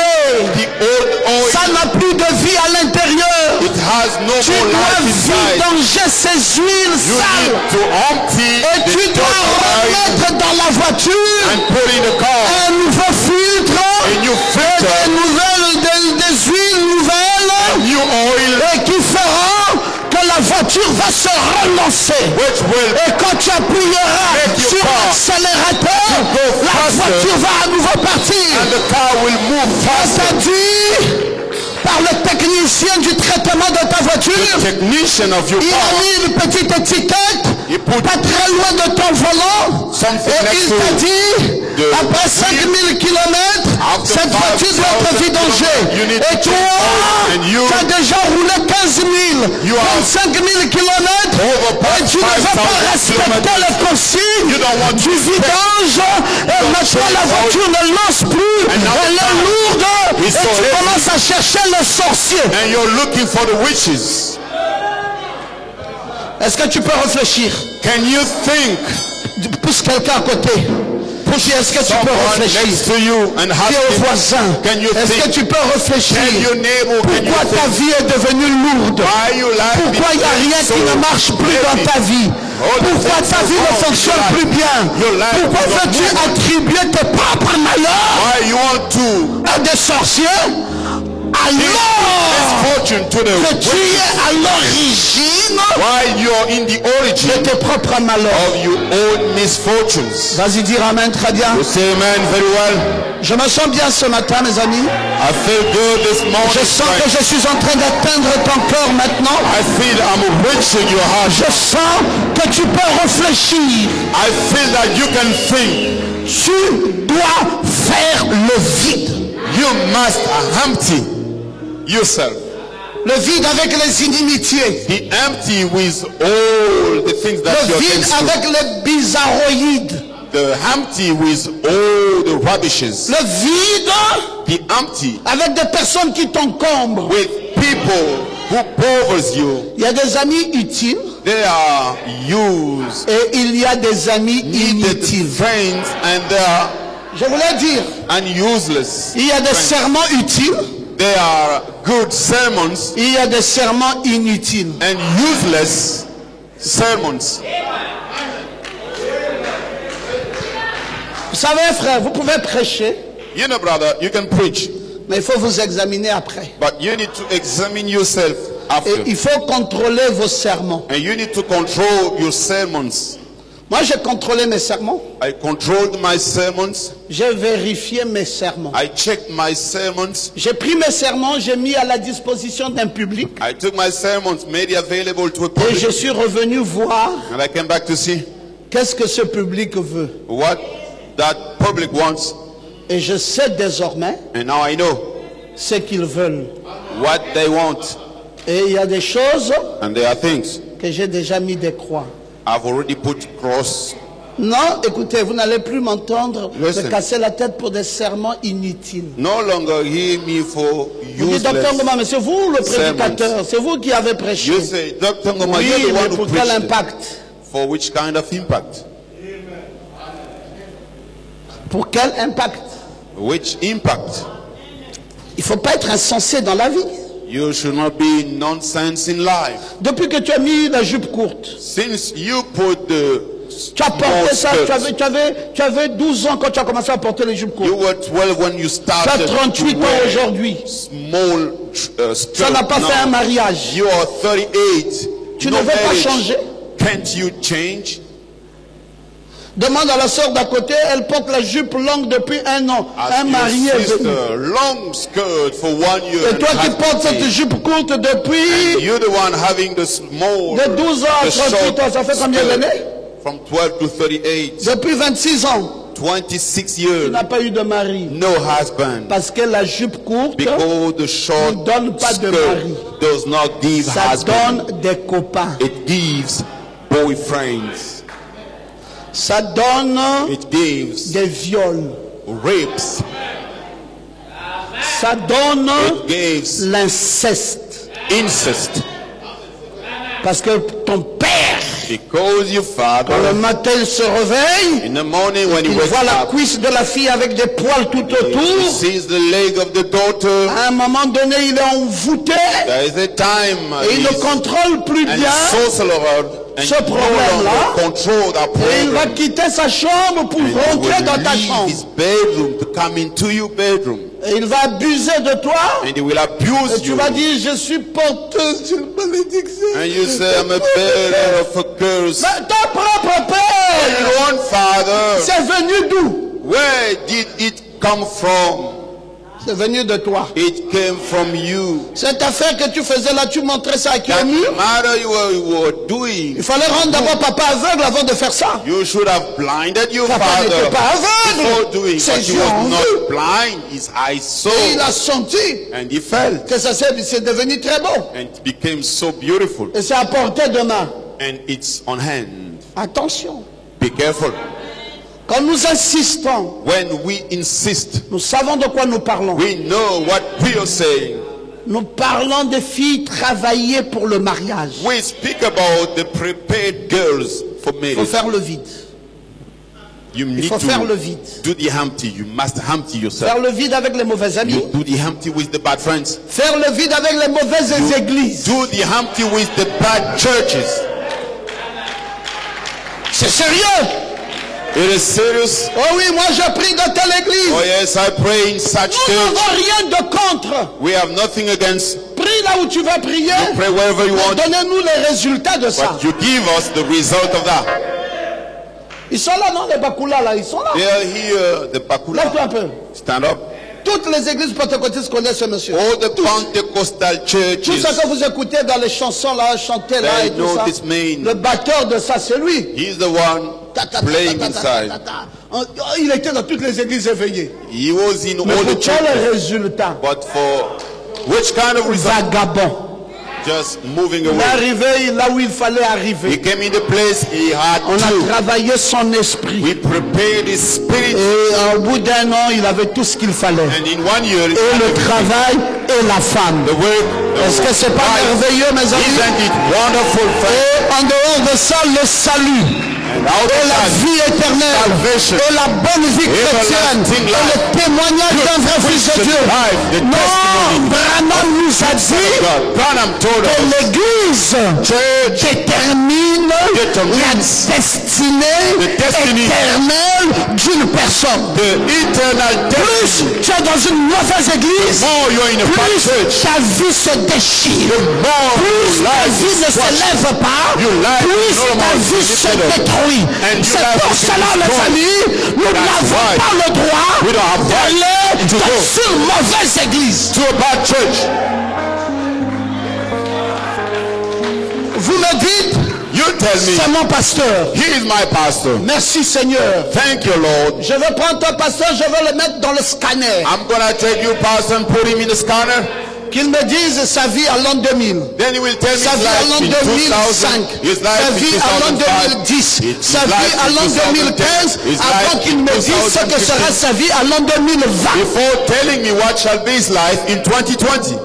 the old oil. Ça n'a plus de vie à l'intérieur. It has no Tu more dois life inside. vidanger ces huiles You sales. need to empty Et the tu dois dirty oil remettre dans la voiture and put in the car un nouveau filtre a new et filter, des huiles nouvelles a new oil, et qui feront que la voiture va se relancer. which will Et quand tu appuieras make your sur car l'accélérateur, to go la faster. voiture va à nouveau partir. and the car will move faster. C'est-à-dire, par le technicien du traitement de ta voiture, Technician of your il a car, mis une petite étiquette, he put pas très loin de ton volant, something et next il t'a to dit, the après 5000 km, After cette voiture doit être 5,000 vidangée. you need Et to toi, change oil, and you- tu as déjà roulé 15 000, You are 25 000 km, et tu ne vas pas 5,000 respecter les consignes You don't want du to vidange, et maintenant change la oil. voiture ne lance plus, And now elle est lourde, et it's so tu heavy. commences à chercher le sorcier. and you're looking for the witches. Est-ce que tu peux réfléchir? Can you think Pousse quelqu'un à côté. Pousse, est-ce que tu peux someone réfléchir? next to you and Dis au ask voisin, him, can you est-ce que think? tu peux réfléchir? Tell your neighbor, can you Pourquoi ta think? vie est devenue lourde? Why you like Pourquoi il n'y a rien qui ne marche plus dans ta vie? Pourquoi ta vie ne fonctionne plus bien? Pourquoi veux-tu attribuer tes propres malheurs Why you want to à des sorciers? Alors misfortune to the que tu witches? es à l'origine Why you're in the de origin tes propres malheurs. of your own misfortunes? Vas-y, dire amen, très bien. You say amen very well. Je me sens bien ce matin, mes amis. I feel good this morning. Je sens que je suis en train d'atteindre ton cœur maintenant. I feel I'm reaching your heart. Je sens que tu peux réfléchir. I feel that you can think. Tu dois faire le vide. You must empty yourself. Le vide avec les inimitiés. Be empty with all the things that Le you're vide against. avec les bizarroïdes. The empty with all the rubbishes. Le vide Be empty avec des personnes qui t'encombrent. with people who bothers you. Il y a des amis utiles They are used, et il y a des amis needed inutiles. friends, and they are Je voulais dire, useless. il y a des serments utiles, They are good sermons il y a des serments inutiles. and useless sermons. Vous savez, frère, vous pouvez prêcher, You know, brother, you can preach, mais il faut vous examiner après. but you need to examine yourself Et after. il faut contrôler vos sermons. And you need to control your sermons. Moi, j'ai contrôlé mes sermons. I controlled my sermons. J'ai vérifié mes sermons. I checked my sermons. J'ai pris mes sermons, j'ai mis à la disposition d'un public. I took my sermons, made it available to a Et public. je suis revenu voir And I came back to see qu'est-ce que ce public veut. what that public wants. Et je sais désormais And now I know ce qu'ils veulent. what they want. Et il y a des choses And there are things que j'ai déjà mis des croix. I've already put cross. Non, écoutez, vous n'allez plus m'entendre Listen. me casser la tête pour des serments inutiles. No longer hear me for Vous dites, docteur useless. Ngoma, mais c'est vous le prédicateur, c'est vous qui avez prêché. You say, Dr. Ngoma, Oui, you're the mais one who pour quel preached it. impact? For which kind of impact? Pour quel impact? Which impact? Il ne faut pas être insensé dans la vie. You should not be nonsense in life. Depuis que tu as mis la jupe courte, Since you put the tu as porté ça, small skirt, tu avais 12 ans quand tu as commencé à porter les jupes you courtes. were 12 when you Tu as started 38 to ans wear aujourd'hui. small skirt. Ça n'a pas fait un Now, mariage. you are 38. Tu No ne veux pas marriage. changer. Can't you change? Demande à la sœur d'à côté, elle porte la jupe longue depuis 1 an. Ask Un marié your est venu. sister, long skirt for 1 year. Et and toi qui husband portes cette came. jupe courte depuis You're the one having the small, de 12 ans à the 38 short ans, ça fait combien skirt. d'années? From 12 to 38, Depuis 26 ans, 26 tu years, n'as pas eu de mari. no husband. Parce que la jupe courte, Because the short ne donne pas de mari. skirt does not give ça husband. donne des copains. It gives boyfriends. Ça donne It gives des viols. rapes. Ça donne It gives l'inceste. incest. Parce que ton père, Because your quand le father, matin il se réveille, in the morning when he il wakes voit la up, cuisse de la fille avec des poils tout he autour. sees the leg of the daughter. À un moment donné, il est envoûté There is a time et il ne he's contrôle plus and bien. sorcerer and Ce no problème-là, longer control that Et il va problem. quitter sa chambre pour And he rentrer dans ta will leave chambre. his bedroom to come into your bedroom. Et il va abuser de toi. And he will abuse Et tu you. vas dire, je suis porteuse d'une malédiction. And you say, I'm a bearer of a curse. Mais ton propre Your père, own father, c'est venu d'où? where did it come from? C'est venu de toi. It came from you. Cette affaire que tu faisais là, tu montrais ça à qui That au mur? matter you were doing. Il fallait rendre d'abord papa aveugle avant de faire ça. You should have blinded your Papa father n'était pas before aveugle. doing, Ses but he yeux ont was vu. not blind. His eyes saw, Et il a senti and he felt, que ça c'est devenu très beau. and it became so beautiful. Et c'est à portée de main. And it's on hand. Attention. Be careful. Quand nous insistons, When we insist, nous savons de quoi nous parlons. we know what we are saying. Nous parlons des filles travaillées pour le mariage. We speak about the prepared girls for Il faut marriage. faire le vide. You need faut faire le to vide. do the empty. You must empty yourself. Faire le vide avec les mauvais amis. You do the empty with the bad friends. Faire le vide avec les mauvaises églises. Do the empty with the bad churches. C'est sérieux. It is serious. Oh oui, moi je prie dans telle église. Oh yes, I pray in such Nous n'avons church. rien de contre. We have nothing against. Prie là où tu vas prier. Pray wherever you want. Donnez-nous les résultats de ça. But you give us the result of that. Ils sont là, non, les Bakula là, ils sont là. They are here, the Lève-toi un Bakula. peu. Stand up. Toutes les églises pentecôtistes connaissent ce monsieur. All the Pentecostal Tout churches, ce que vous écoutez dans les chansons là, chanter là they et tout know ça. this man. Le batteur de ça, c'est lui. He's the one Ta, ta, ta, playing ta, ta, ta, inside. ta, ta. Oh, Il était dans toutes les églises éveillées. He was in Mais all the pour quel churches. résultat? But for which kind of result? Vagabond. just moving Il est away. arrivé là où il fallait He arriver. came in the place he had On a to. travaillé son esprit. We prepared his spirit, Et au bout d'un an, il avait tout ce qu'il fallait. and in 1 year, he Et had le everything. travail et la femme. The work. Est-ce que c'est pas merveilleux, mes amis? Isn't it wonderful? Et en dehors de ça, le salut. And out Et of la that, vie éternelle. salvation, Et la bonne vie chrétienne. everlasting Et life, le témoignage d'un vrai fils de Christian Dieu. life, the Non, testimony. Branham nous a dit God, Branham told que us, l'Église church détermine la determines destinée the destiny, éternelle d'une personne. the eternal Plus destiny. tu es dans une mauvaise église, The more you're in a bad plus church, ta vie se déchire. the more Plus your ta life vie is ne crushed. s'élève pas, Your life plus is no ta longer vie se lifted up. détruit. And your C'est life pour is cela, les destroyed. amis, nous That's n'avons why pas le droit we don't have right d'aller to go dans une mauvaise église. to a bad church. Vous me dites, You tell c'est me, mon pasteur. he is my pastor. Merci Seigneur. Thank you, Lord. Je vais prendre ton pasteur, je vais le mettre dans le scanner. I'm gonna take you, pastor, and put him in the scanner. Qu'il me dise sa vie à l'an 2000. Then he will tell me Sa his vie à life l'an in 2005. 2000, his Sa life in vie à l'an 2005, 2010. his Sa vie life à in l'an 2015. 2010, his Avant life qu'il in me dise ce que 2015. sera sa vie à l'an 2020. Before telling me what shall be his life in 2020.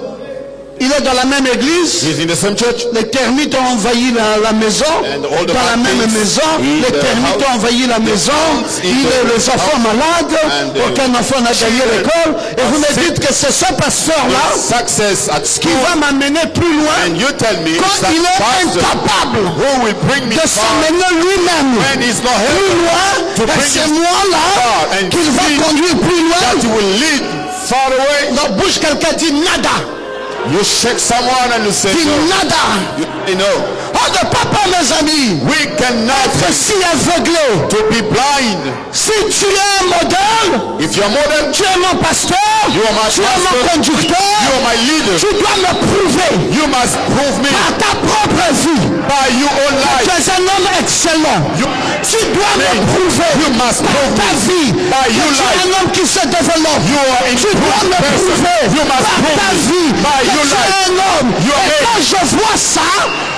Il est dans la même église. He's in the same church. Les termites ont envahi la maison. And all the Dans la bad même things maison. in Les the termites house. ont envahi la maison. ants in Il the est les enfants house. malades. And the Aucun enfant n'a gagné children l'école. Et vous me are sick. dites que c'est ce pasteur-là Success at qui school. va m'amener plus loin. And you tell me it's Quand that il est pastor incapable who will bring me de far s'emmener lui-même when he's not plus helping loin, to et bring c'est his moi-là far and qu'il va see conduire plus that loin. he will lead far away. Dans bouche, quelqu'un dit nada. You shake someone and you say Dit no. nada. You know, On ne peut pas, mes amis, we cannot être si aveuglé. to be blind. Si tu es un modèle, If you're modern, tu es mon pasteur, you are my tu es mon pastor, conducteur, you are my leader. tu dois me prouver You must prove me par ta propre vie. by your own Tu life. es un homme excellent. You, Tu dois me you prouver must par prove ta me vie by que your tu es life. un homme qui se développe. You are a Tu dois improved me person. prouver You must par prove ta me vie by que your tu es life. un homme. You are Et a- quand je vois ça,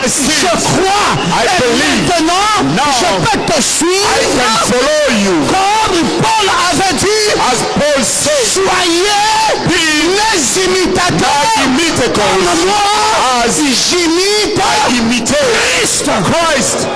see je it. crois. I Et believe. maintenant, Now, je peux te I suivre. can follow you. Comme Paul avait dit, As Paul said, soyez les imitateurs. my imitators, Comme moi, as j'imite I imitate Christ.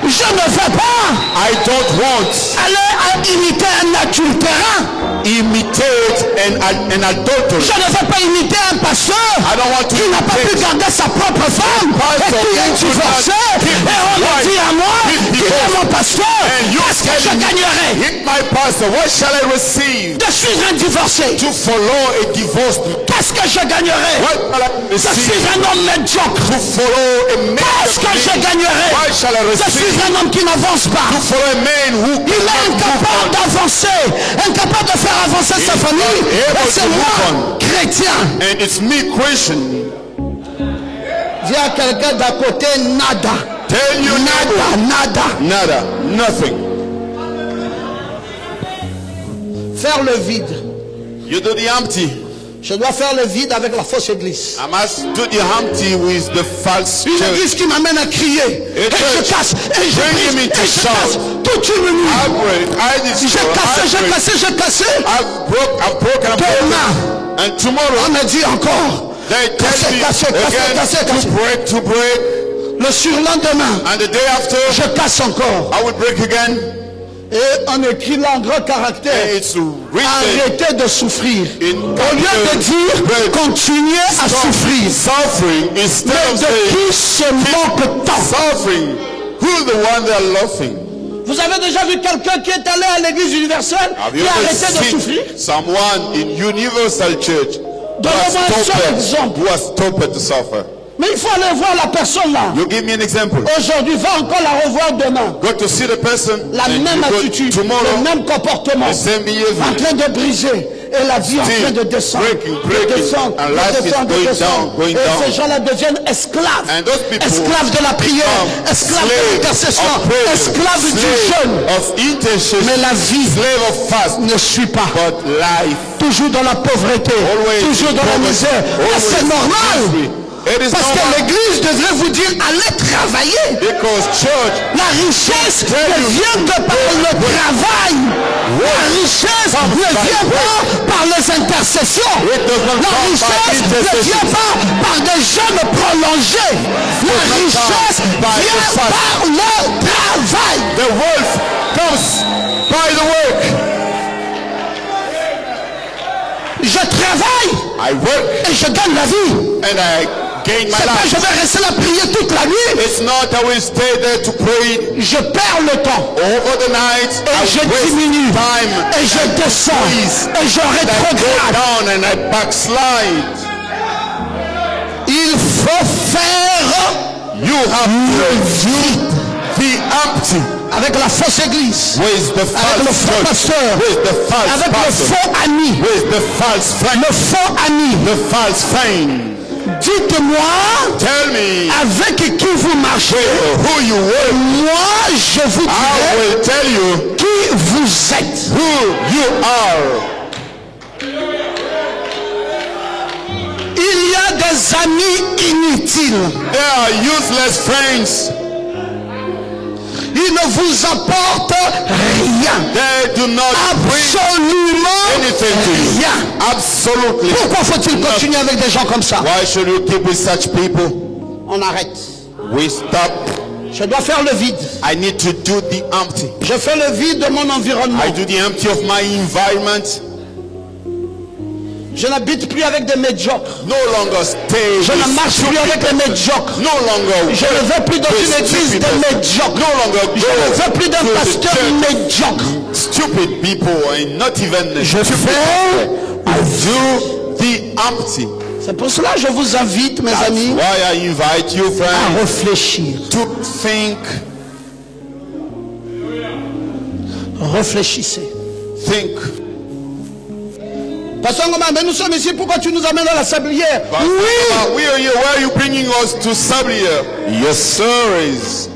Je ne veux pas I don't want aller à imiter un adultérin. imitate an adulterer. Je ne veux pas imiter un pasteur I don't want to qui n'a pas pu imitate garder sa propre femme pastor et qui est who could not divorcé. keep Et his on a wife, dit à moi his qu'il est divorce. mon pasteur. And you Qu'est-ce que je telling me, gagnerais hit my pastor, what shall I receive? de suivre un divorcé? To follow a divorced man. Qu'est-ce que je gagnerais What shall I de receive? suivre un homme médiocre? To follow a man. Qu'est-ce que je gagnerais What shall I de receive? suivre un homme qui n'avance pas? To follow a man who Il est cannot move incapable on. d'avancer, incapable de faire avancer sa is famille. not Et able c'est to move moi, on. chrétien. And it's me, Christian. Dis à quelqu'un d'à côté, nada. Tell you Nada, nada. nada, nothing. Faire le vide. You do the empty. Je dois faire le vide avec la fausse église. I must do the empty with the false Une church. église qui m'amène à crier. Et je church. casse. Et je Bring him brise. into Et je shout. casse. Toute une nuit. I break, I J'ai destroy, cassé, I j'ai break. cassé, j'ai cassé. I've broken. Demain, And tomorrow, on me dit encore. they tell Cassé, me cassé, again cassé, cassé. to break. Le surlendemain, And the day after, je casse encore. I will break again. Et on écrit là en grand caractère. And it's written Arrêtez de souffrir. in Au lieu de dire continuez à souffrir. suffering instead Mais of de saying qui se manque tant? suffering. Who's the one that are laughing? Vous avez déjà vu quelqu'un qui est allé à l'église universelle Have qui you a ever arrêté de souffrir? seen someone in Universal Church who Donnez-moi un seul exemple. has stopped to suffer? Mais il faut aller voir la personne là. You give me an example. Aujourd'hui, va encore la revoir demain. Go to see the person La and même you go attitude, tomorrow, le même comportement, the same behavior. en train de briser. et la vie est en train de descendre. De descendre, de descendre, de descendre. Et ces gens-là deviennent esclaves. Esclaves de la prière, esclaves de l'intercession, esclaves du jeûne. Mais la vie ne suit pas. Toujours dans la pauvreté, toujours dans la misère. Et c'est normal. Parce que l'église devrait vous dire allez travailler. La richesse ne vient que par le travail. La richesse ne vient pas par les intercessions. La richesse ne vient pas par des jeûnes prolongés. La richesse vient par le travail. The wealth comes by the work. Je travaille et je gagne la vie. C'est pas je vais rester là prier toute la nuit. It's not I will stay there to pray. Je perds le temps. Over the night, et je diminue. Et je descends. Et je rétrograde. Down and I backslide. Il faut faire le vide. Be empty. Avec la fausse église. Avec le faux pasteur. Avec le faux ami. Le faux ami. The false friend. Dites-moi, tell me, avec qui vous marchez, who you work. Moi je vous dirai, I will tell you, qui vous êtes, who you are. Il y a des amis inutiles. They are useless friends. Ils ne vous apportent rien. They do not absolument anything to you. Rien. Absolutely. Pourquoi faut-il continuer avec des gens comme ça? Why should you keep with such people? On arrête. We stop. Je dois faire le vide. I need to do the empty. Je fais le vide de mon environnement. I do the empty of my environment. Je n'habite plus avec des médiocres. No longer stay. Je ne marche plus avec les médiocres. No longer. Je ne vais plus dans une église de médiocres. No longer. Je ne veux plus d'un pasteur médiocre. Stupid people and not even. Je fais. I do the empty. C'est pour cela que je vous invite, mes amis, why I invite you, friends, à réfléchir. To think. Réfléchissez. Think. Pasteur Ngoma, mais nous sommes ici, pourquoi tu nous amènes à la sablière? Oui. We are here. Why are you bringing us to Sablière? Yes, sir.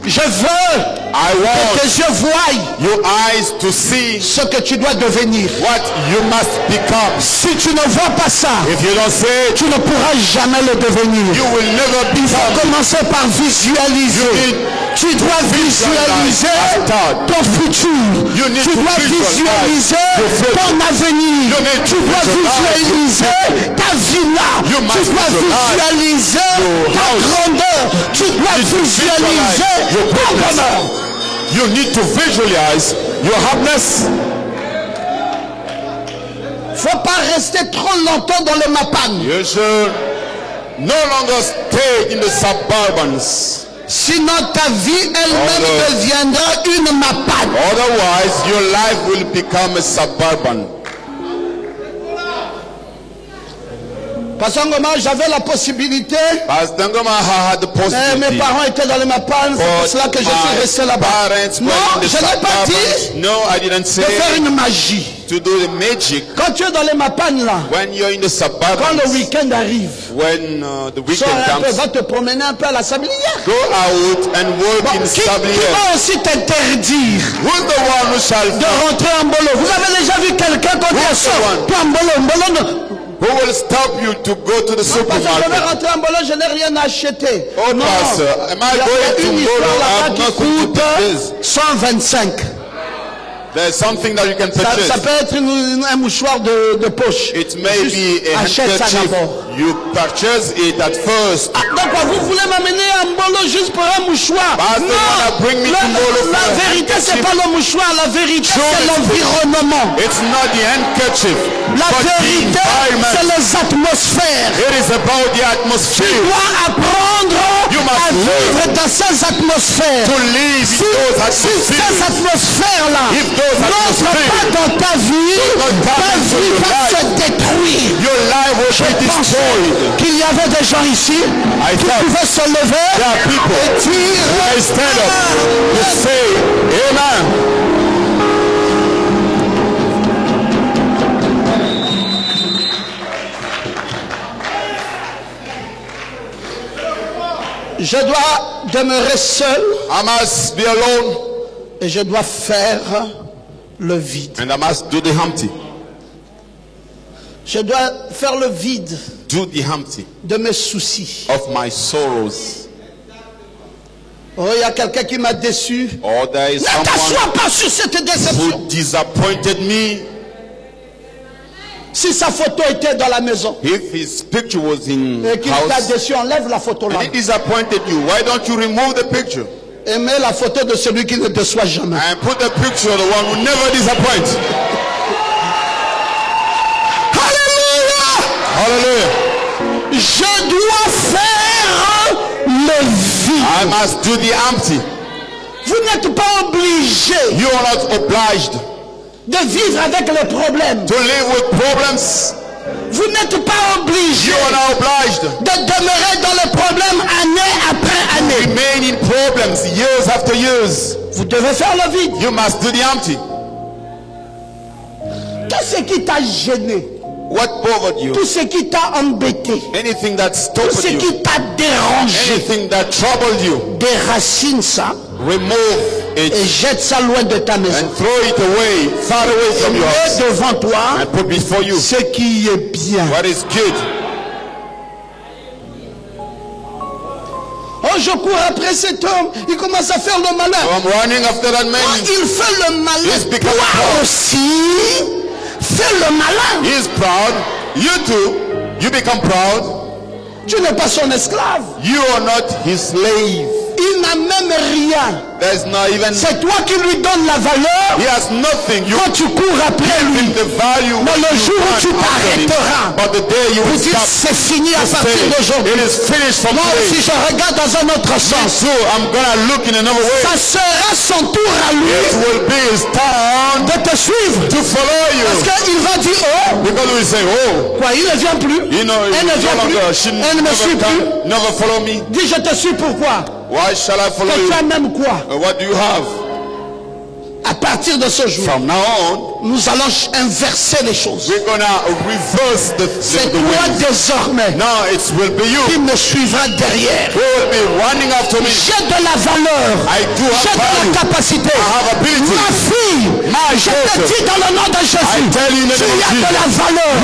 Je veux que tes yeux voient your eyes to see ce que tu dois devenir. What you must become. Si tu ne vois pas ça, if you don't see it, tu ne pourras jamais le devenir. You will never become. Il faut commencer par visualiser. Tu dois visualiser ton futur. Tu dois visualiser ton avenir. Tu dois visualiser ta villa. Tu dois visualiser ta grandeur. Tu dois visualiser ton bonheur. You need to visualize your happiness. Faut pas rester trop longtemps dans le Mapan. You should no longer stay in the suburbans. Sinon ta vie elle-même deviendra une Mapan. Otherwise your life will become a suburban. Pasteur Ngoma, j'avais la possibilité. Pasteur Ngoma had the possibility. Mais mes parents étaient dans les Mapan, c'est pour cela que je suis resté là-bas. Non, je n'ai pas dit de faire une magie. To do the magic. Quand tu es dans les Mapan là, when you're in the suburbs, quand le week-end arrive, when the weekend comes, va te promener un peu à la sablière. Go out and work in Sablière. Qui va aussi t'interdire de rentrer en bolo? Vous avez déjà vu quelqu'un quand il sort toi en bolo? Who will stop you to go to the supermarket? Je vais rentrer en bolo, je n'ai rien acheté. Oh, non, pastor, am I going to go là-bas qui coûte 125. There's something that you can purchase. Ça peut être un mouchoir de poche. It may be a handkerchief. You purchase it at first. Donc vous voulez m'amener à Mbolo juste pour un mouchoir? Non. La vérité c'est pas le mouchoir. La vérité c'est l'environnement. It's not the handkerchief. La vérité c'est les atmosphères. It is about the atmosphere. Tu dois apprendre à vivre dans ces atmosphères. To live in those atmospheres. Si ces atmosphères là n'entre pas dans ta vie, ta vie va se détruire. Your life will be destroyed. Qu'il y avait des gens ici qui pouvaient se lever et dire stand up to say amen. Je dois demeurer seul. I must be alone. Et je dois faire le vide. And I must do the empty. Je dois faire le vide. Do the empty. De mes soucis. Of my sorrows. Oh, il y a quelqu'un qui m'a déçu. Oh, there is ne t'assois pas sur cette déception. Who disappointed me. Si sa photo était dans la maison. If his picture was in et qu'il t'a déçu, enlève la photo là. And he disappointed you. Why don't you remove the picture? Et mets la photo de celui qui ne déçoit jamais. And put the picture of the one who never disappoints. Hallelujah. Je dois faire le vide. I must do the empty. Vous n'êtes pas obligé. You are not obliged. De vivre avec les problèmes. To live with problems. Vous n'êtes pas obligé. You are not obliged. De demeurer dans les problèmes année après année. Remain in problems years after years. Vous devez faire le vide. You must do the empty. Qu'est-ce qui t'a gêné? What bothered you? Tout ce qui t'a embêté. Anything that stopped you. Tout ce qui t'a dérangé. Anything that troubled you. Déracine ça. Remove it. Et jette ça loin de ta maison. And throw it away, far away from your house. Et devant toi. And put before you. Ce qui est bien. What is good. Oh, je cours après cet homme. Il commence à faire le malin. I'm running after that man. Oh, il fait le malin. Toi aussi. Fais le malin. He is proud. You too. You become proud. Tu n'es pas son esclave. You are not his slave. Il n'a même rien. There's not even. C'est toi qui lui donnes la valeur. He has nothing. You quand tu cours après lui. The value. Mais le jour où tu t'arrêteras. But the day you vous dites c'est fini à partir d'aujourd'hui. It is finished from moi today. aussi je regarde dans un autre sens. So I'm gonna look in another way. Ça sera son tour à lui. It will be his turn de te suivre. To follow you. Parce qu'il va dire oh. Because we say oh. Quoi, il ne vient plus. You know, elle ne vient plus. Elle ne me suit plus. Never follow me. Dis je te suis pourquoi. Why shall I follow you? Tu as même quoi? What do you have? À partir de ce jour, from now on, nous allons inverser les choses. We're gonna reverse the c'est toi désormais. Now it will be you. Qui me suivra derrière. Who will be running after me. J'ai de la valeur. J'ai de la capacité. Ma fille, je te dis dans le nom de Jésus. Tu as de la valeur.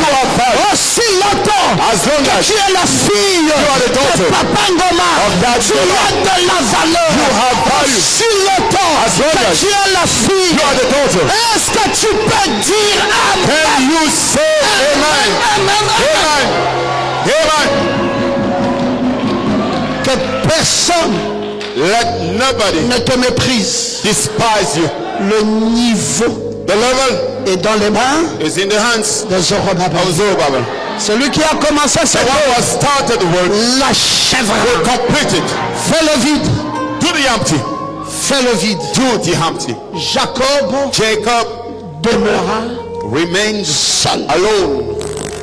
Aussi longtemps que tu es la fille de Papa Ngoma, tu as de la valeur. Aussi longtemps que tu es la fille. Est-ce que tu peux dire amen? Can you say amen? Amen. Que personne ne te méprise. Despise you. Le niveau the level est dans les mains is in the hands de Zorobabel. Celui qui a commencé cette œuvre l'achèvera. Fais le vide. Do the empty. Fais le vide. Do the empty. Jacob demeura remained seul. Alone.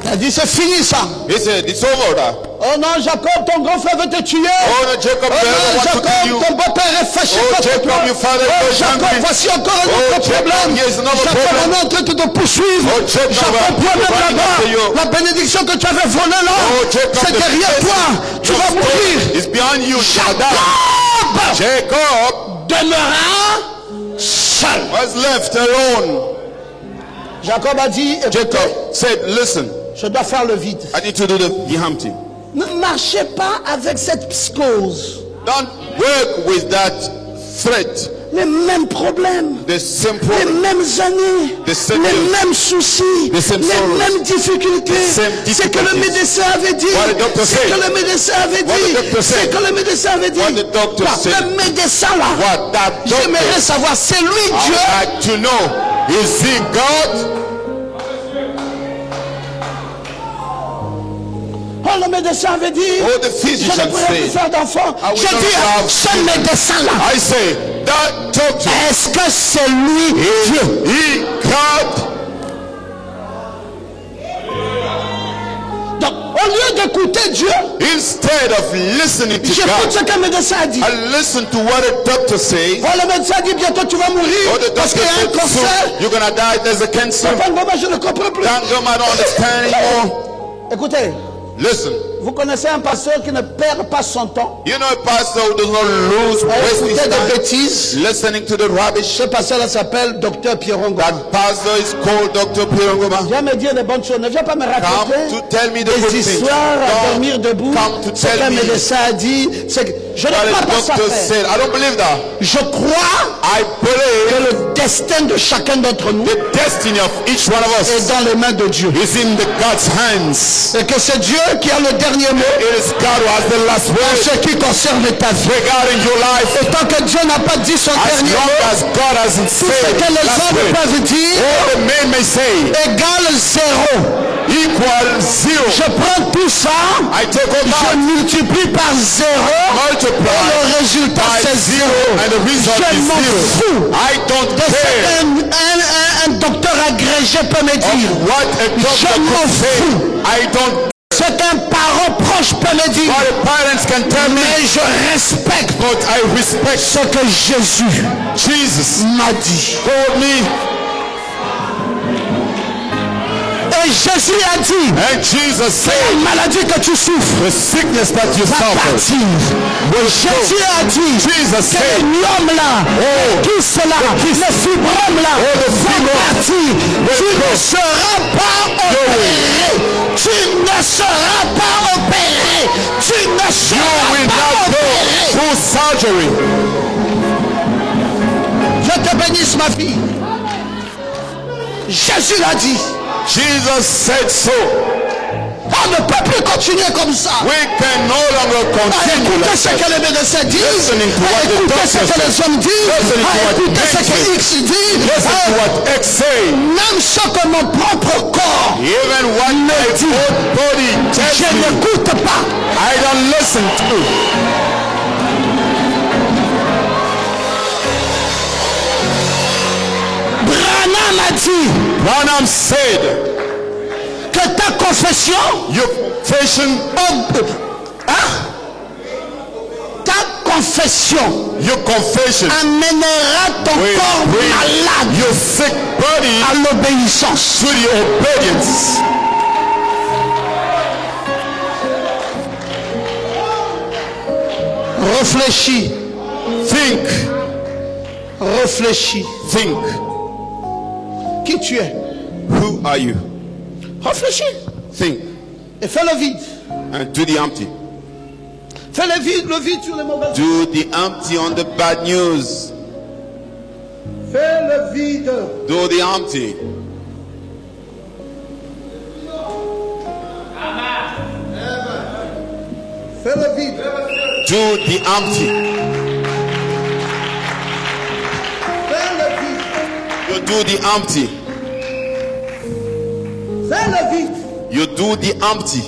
Il a dit c'est fini ça. He said it's over that. Oh non, Jacob, ton grand frère veut te tuer. Oh non, Jacob, ton beau-père est fâché contre toi. Oh Jacob, voici encore un autre problème. Jacob, on est en train de te poursuivre. Jacob, toi-même là-bas, la bénédiction que tu avais volée là, c'est derrière toi. Tu vas mourir. Jacob demeura seul. Was left alone. Jacob a dit, Jacob said, listen. Je dois faire le vide. I need to do the empty. Ne marchez pas avec cette psychose. Don't work with that threat. Les mêmes problèmes. The same problem. Les mêmes années. Les mêmes soucis. Les mêmes difficultés. C'est que le médecin avait dit. C'est que le médecin avait dit. C'est que le médecin avait dit. Le médecin là. J'aimerais savoir, c'est lui Dieu. I like to know. Is he God? Oh, le médecin avait dit. Oh, the physician je ne pourrais plus faire d'enfant. Je dis, ce médecin là. I say, that doctor. Est-ce que c'est lui Dieu? He God? Donc, au lieu d'écouter Dieu, instead of listening to God, j'écoute ce qu'un médecin a dit. I listen to what a doctor says. Oh, le médecin dit bientôt tu vas mourir parce qu'il y a un cancer. You're gonna die. There's a cancer. Papa, je ne comprends plus. I don't understand anymore. Écoutez. Listen. Vous connaissez un pasteur qui ne perd pas son temps? You know a pastor who does not lose wasting his time bêtises. Listening to the rubbish. Ce pasteur-là s'appelle Dr. Pierron Ngoma. That pastor is called Dr. Pierron Ngoma. Viens me dire des bonnes choses. Ne viens pas me raconter des histoires à dormir debout. Ce qu'un médecin a dit. Je ne crois pas ça. I don't believe that. Je crois que le destin de chacun d'entre nous est dans les mains de Dieu. Is in the God's hands. Et que c'est Dieu qui a le dernier mot. It is God who has the last word. En ce qui concerne ta vie. Regarding your life. Et tant que Dieu n'a pas dit son dernier mot, as God hasn't tout ce que les hommes peuvent dire, all the men may say, égale 0. Equal 0. Je prends tout ça, je multiplie par 0, et le résultat c'est 0. Je m'en fous. I don't care. Un docteur agrégé peut me dire. Je m'en fous. I don't. Ce qu'un parent proche peut me dire. Mais je respecte ce que Jésus m'a dit. Et Jésus a dit, la maladie que tu souffres, the sickness that you suffer, Jésus a dit, que les myomes là, qui cela, les fibromes là, vont partir. Tu ne seras pas opéré. Tu ne seras pas opéré. Tu ne seras pas opéré. Through surgery. Je te bénisse, ma fille. Jésus l'a dit. Jesus said so. On ne peut plus continuer comme ça. We can no longer continue. Écoutez ce que les médecins disent. Écoutez ce que les hommes disent. Écoutez ce que X dit. What X say. Même ce que mon propre corps even what me dit. Body Je n'écoute pas. I don't listen to. Branham a dit. Branham said que ta confession, your confession, ta confession, your confession amènera ton corps malade, your sick body, à l'obéissance. To the obedience. Réfléchis. Think. Réfléchis. Think. Qui tu es? Who are you? Réfléchis. Think. Et fais le vide. And do the empty. Fais le vide sur les mauvaises. Do the empty on the bad news. Fais le vide. Do the empty. Fais le vide. Do the empty. Fais le vide. You do the empty. Fais le vide. You do the empty.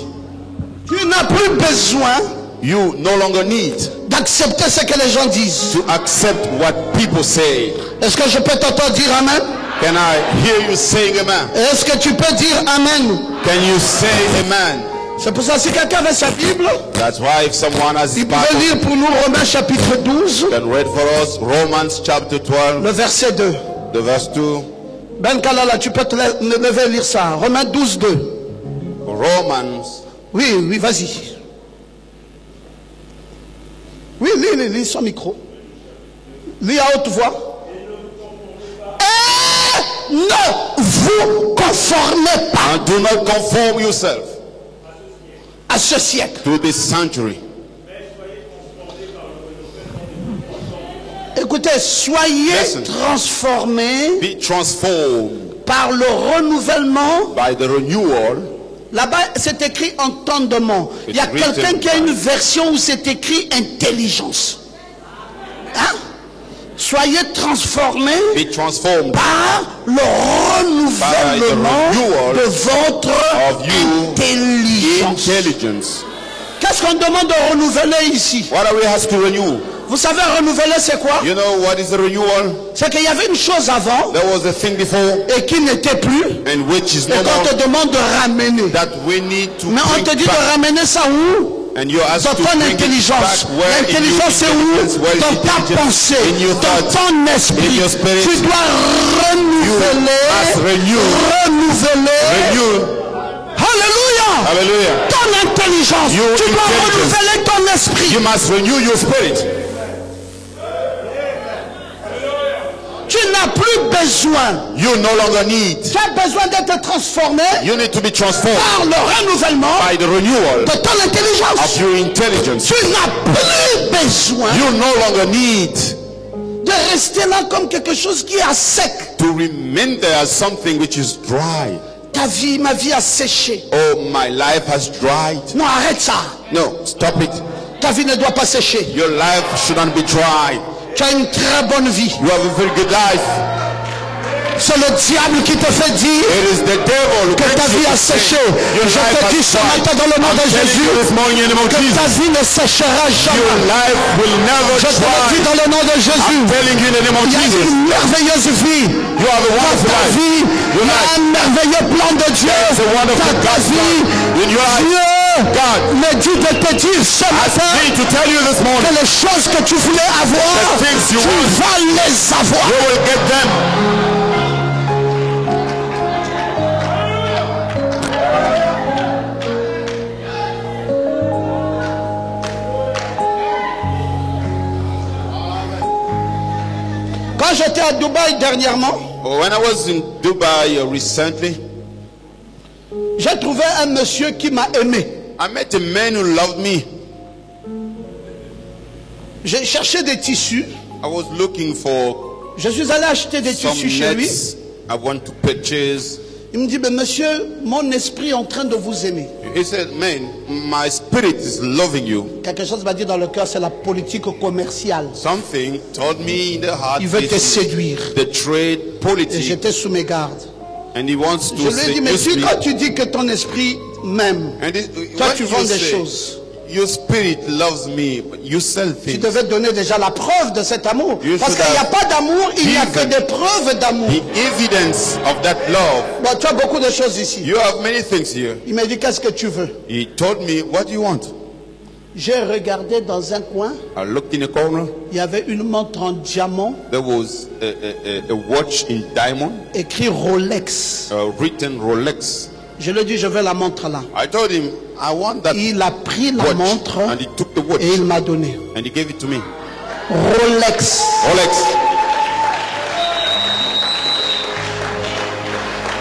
Tu n'as plus besoin. You no longer need d'accepter ce que les gens disent. To accept what people say. Est-ce que je peux t'entendre dire amen? Can I hear you saying amen? Est-ce que tu peux dire amen? Can you say amen? C'est pour ça si quelqu'un avait sa Bible, that's why if someone has il pouvait lire pour nous Romains chapitre 12. Can read for us Romans chapter 12. Le verset 2. The verse 2. Ben Kalala, tu peux te lever et lire ça. Romains 12, 2. Romans. Oui, vas-y. Oui, lis son micro. Lis à haute voix. Et ne vous conformez pas. And do not conform yourself à ce siècle. To this century. Écoutez, soyez transformés. Be transformed par le renouvellement. By the renewal. Là-bas, c'est écrit entendement. Il y a quelqu'un qui a une version où c'est écrit intelligence. Hein? Soyez transformés par le renouvellement de votre intelligence. Qu'est-ce qu'on demande de renouveler ici? What are we asked to renew? Vous savez, renouveler c'est quoi? You know what is the renewal? C'est qu'il y avait une chose avant. There was a thing before. Et qui n'était plus. And which is no et qu'on te demande de ramener. That we need to. Mais on te dit de ramener ça où? And you're asked dans ton intelligence. L'intelligence c'est où? Dans ta pensée. Dans ton esprit. Tu dois renouveler. Alléluia. Hallelujah. Ton intelligence. Tu dois renouveler ton esprit. You must renew your spirit. Tu n'as plus besoin. You no longer need. Tu as besoin d'être transformé. You need to be transformed par le renouvellement by the renewal de ton intelligence. of your intelligence. Tu n'as plus besoin. You no longer need de rester là comme quelque chose qui est à sec. To remain there as something which is dry. Ma vie a séché. Oh, my life has dried. Non, arrête ça. No, stop it. Ta vie ne doit pas sécher. Your life shouldn't be dry. Tu as une très bonne vie. You have a very good life. C'est le diable qui te fait dire que ta vie a séché. Je te dis ce matin dans le nom de Jésus que ta vie ne séchera jamais. Je te le dis dans le nom de Jésus. Il y a une merveilleuse vie. Dans ta vie, il y a un merveilleux plan de Dieu. Dans ta vie, Dieu me dit de te dire ce matin que les choses que tu voulais avoir, tu vas les avoir. Quand j'étais à Dubaï dernièrement, when I was in Dubai recently, j'ai trouvé un monsieur qui m'a aimé. I met a man who loved me. J'ai cherché des tissus. I was looking for. Je suis allé acheter des tissus chez lui. I want to purchase. Il me dit, mais monsieur, mon esprit est en train de vous aimer. He said, man, my spirit is loving you. Quelque chose m'a dit dans le cœur, c'est la politique commerciale. Something told me in the heart. Il veut te séduire. The trade politique. Et j'étais sous mes gardes. And he wants to. Je lui ai dit, mais puis quand tu dis que ton esprit m'aime, toi tu vends des choses. Your spirit loves me, but you sell things. Tu devais donner déjà la preuve de cet amour. Parce qu'il n'y a pas d'amour, il n'y a que des preuves d'amour. The evidence of that love. Bon, tu as beaucoup de choses ici. You have many things here. Il m'a dit, qu'est-ce que tu veux? He told me, what do you want? J'ai regardé dans un coin. I looked in a corner. Il y avait une montre en diamant. There was a watch in diamond. Écrit Rolex. Written Rolex. Je lui ai dit, je veux la montre là. I told him, I want that. Il a pris la montre and he took the watch, et il m'a donné. And he gave it to me. Rolex. Rolex.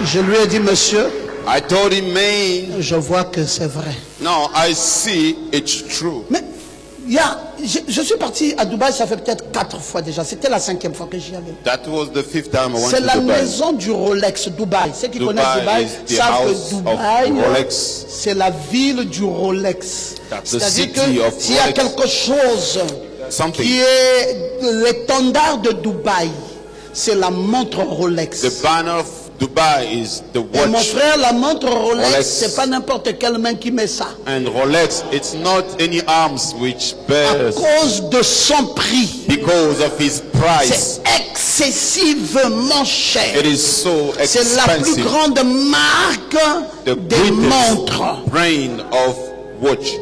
Je lui ai dit, monsieur. I told him, man. Je vois que c'est vrai. No, I see it's true. Mais je suis parti à Dubaï, ça fait peut-être 4 fois déjà. C'était la 5e fois que j'y allais. That was the 5th time I went C'est to la Dubai. maison du Rolex, Dubaï. Ceux qui connaissent Dubaï savent que Dubaï, c'est la ville du Rolex. C'est-à-dire que s'il y a quelque chose qui est l'étendard de Dubaï, c'est la montre Rolex. The banner of Dubai is the watch. Et mon frère, la montre Rolex, c'est pas n'importe quelle main qui met ça. And Rolex, it's not any arms which bears. À cause de son prix. Because of his price. C'est excessivement cher. It is so expensive. C'est la plus grande marque des montres. Brand of watch.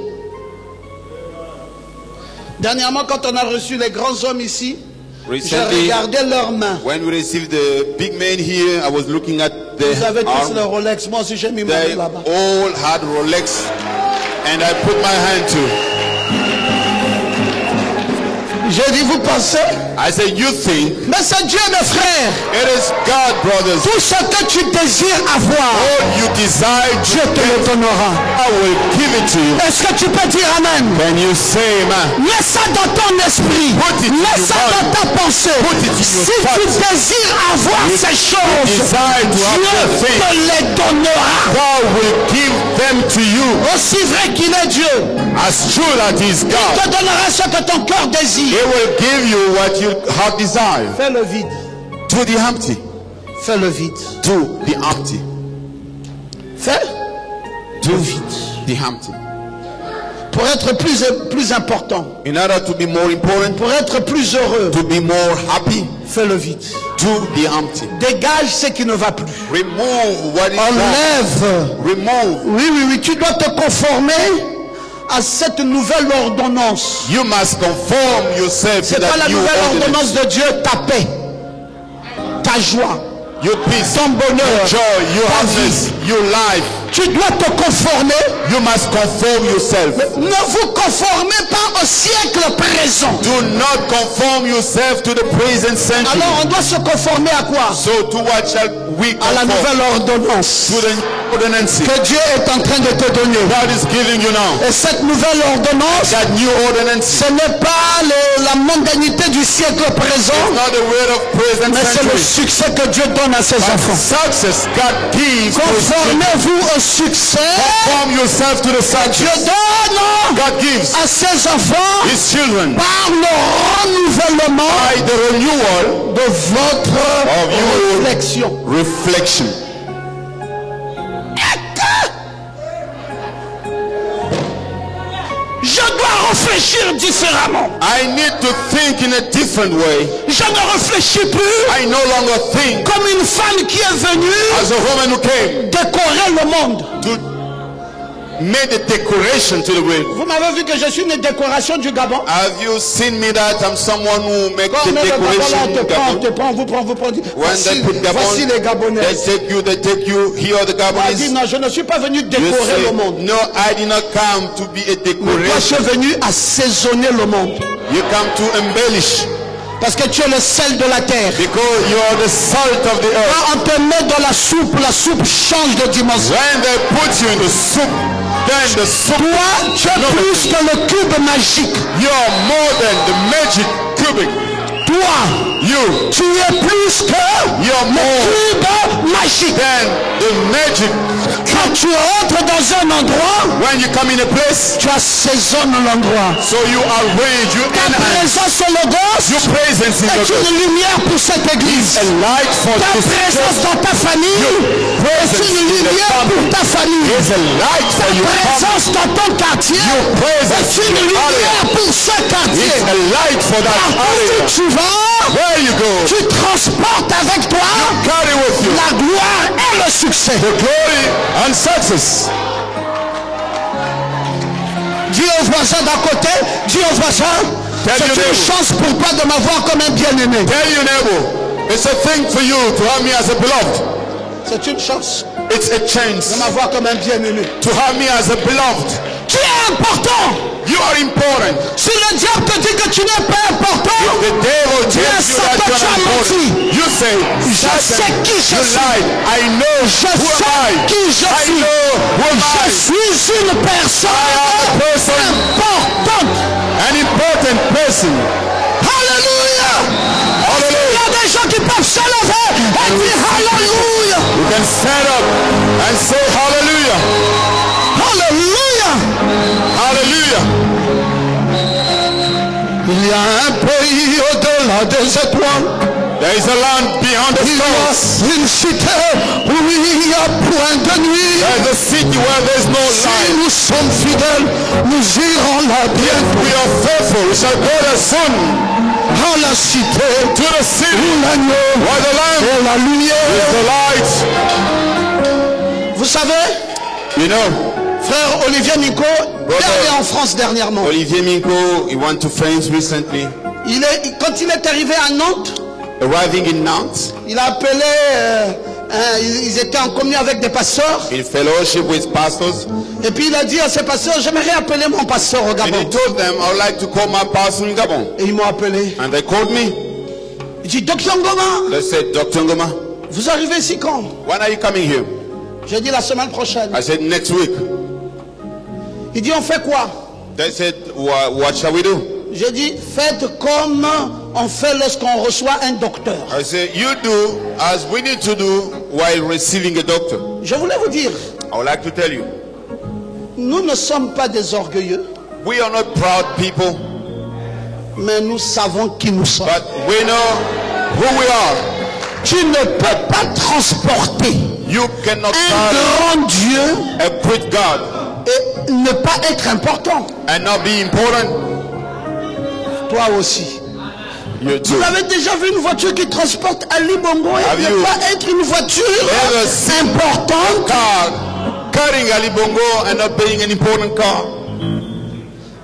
Dernièrement, quand on a reçu les grands hommes ici, j'ai regardé leurs mains. When we received the big men here, I was looking at the Vous avez tous le Rolex. Moi aussi, j'ai mis mon main là-bas. All had Rolex, and I put my hand to. J'ai dit, vous pensez? I said, you think? Mais c'est Dieu, mes frères. It is God, brothers. Tout ce que tu désires avoir, all you desire, Dieu te le donnera. I will give it to you. Est-ce que tu peux dire amen? Can you say amen? Mets ça dans ton esprit. Mets ça dans ta pensée. Si tu désires avoir ces choses, Dieu te les donnera. God will give them to you. Aussi vrai qu'il est Dieu. As true that He is God. Il te donnera ce que ton cœur désire. He will give you what you have desired. Fais le vide. To the empty. Fais le vide. To the empty. Fais le vide. The empty. Pour être plus important. In order to be more important. Pour être plus heureux. To be more happy. Fais le vide. To the empty. Dégage ce qui ne va plus. Remove what is Enlève. Remove. Oui. Tu dois te conformer à cette nouvelle ordonnance. You must conform yourself to that. C'est pas la nouvelle ordonnance de Dieu, ta paix, ta joie, your peace, ton bonheur, your joy, your happiness, your life. Tu dois te conformer. You must conform yourself. Ne vous conformez pas au siècle présent. Do not conform yourself to the present century. Alors on doit se conformer à quoi? So to what shall we conform? À la nouvelle ordonnance To the ordinance que Dieu est en train de te donner. God is giving you now. Et cette nouvelle ordonnance, That new ordinance, ce n'est pas la mondanité du siècle présent, not the word of present mais c'est le century. succès que Dieu donne à ses enfants. Success God gives. Conformez-vous au succès Conform yourself to the que Dieu success donne God gives à ses enfants His children par le renouvellement by the renewal de votre of your réflexion. reflection. Je dois réfléchir différemment. I need to think in a different way. Je ne réfléchis plus I no longer think comme une femme qui est venue as a woman who came décorer le monde. to make a decoration to the world. Vous m'avez vu que je suis une décoration du Gabon. Have you seen me that I'm someone who makes Quand the on met le Gabon là, on decoration? te prend, on te prend, vous prend. When they put Voici les Gabon, Gabonais. they take you, here are the On a dit Gabonese. non, je ne suis pas venu You décorer le say, monde. no, I did not come to be a Moi, je decoration. suis venu assaisonner le monde. You come to embellish Parce que tu es le sel de la terre. because you are the salt of the earth. Quand on te met dans la soupe change de dimension. When they put you in the soup, then the soup. Toi, tu es plus que le cube magique. You are more than the magic cubic. Toi, You tu es plus que are le more cube magique. than the magic. Quand tu entres dans un endroit, When you come in a place, tu assaisonnes l'endroit. so you arrange, you Ta enhance. présence au Logos Your presence in the est une lumière pour cette église. a light for Ta this présence church. dans ta famille est Presence une in the lumière pour family ta famille. is a light Ta for your family. présence dans ton quartier Your presence est in une your lumière area pour ce quartier. is a light for that Partout area. où tu vas, Where you go, tu transportes avec toi carry with you la gloire et le succès. the glory and success. Dis au voisin d'à côté, dis au voisin, Tell your c'est une neighbor. chance pour toi de m'avoir comme un bien-aimé. Tell your neighbor, it's a thing for you to have me as a beloved. C'est une chance It's a chance de m'avoir comme un bien-aimé. to have me as a beloved. Tu es important. You are important. Si le diable te dit que tu n'es pas important, The devil tells you that Satan, you're tu as not important. menti. You say, Je sais qui je you suis. lied. I know Je who am sais I. qui je I suis. know who am Je I. suis une personne a person. importante. An important person. Alléluia. Il y a des gens qui peuvent se lever et dire Alléluia. You can stand up and say hallelujah. Alléluia. Hallelujah. Il y a un pays au-delà des étoiles. There is a land beyond the Il y stars. a une cité où il n'y a point de nuit. There is a city where there is no Si light. nous sommes fidèles, nous irons là bientôt. We are faithful. We shall go there soon À la cité to the city où l'agneau where the lamb et la is lumière. the light. Vous savez, You know, frère Olivier Nico est allé en France dernièrement. Olivier Minko, he went to France recently. Quand il est arrivé à Nantes, Arriving in Nantes, il a appelé, ils étaient en communion avec des pasteurs. in fellowship with pastors, Et puis il a dit à ses pasteurs, j'aimerais appeler mon pasteur au and he Gabon. told them, I would like to call my pastor in Gabon. Et ils m'ont appelé. And they called me. Il dit, Docteur Ngoma, They said, Dr. Ngoma, vous arrivez ici quand? when are you coming here? J'ai dit la semaine prochaine. I said, next week. Il dit, on fait quoi? They said, what shall we do? J'ai dit, faites comme on fait lorsqu'on reçoit un docteur. I said, you do as we need to do while receiving a doctor. Je voulais vous dire, I would like to tell you, nous ne sommes pas des orgueilleux, we are not proud people, mais nous savons qui nous sommes. but we know who we are. Tu ne peux pas transporter You cannot un carry grand Dieu a great God et ne pas être important. and not be important. Toi aussi. You too. Vous avez déjà vu une voiture qui transporte Ali Bongo Have et you ne pas être une voiture ever seen importante? Car carrying Ali Bongo and not being an important car.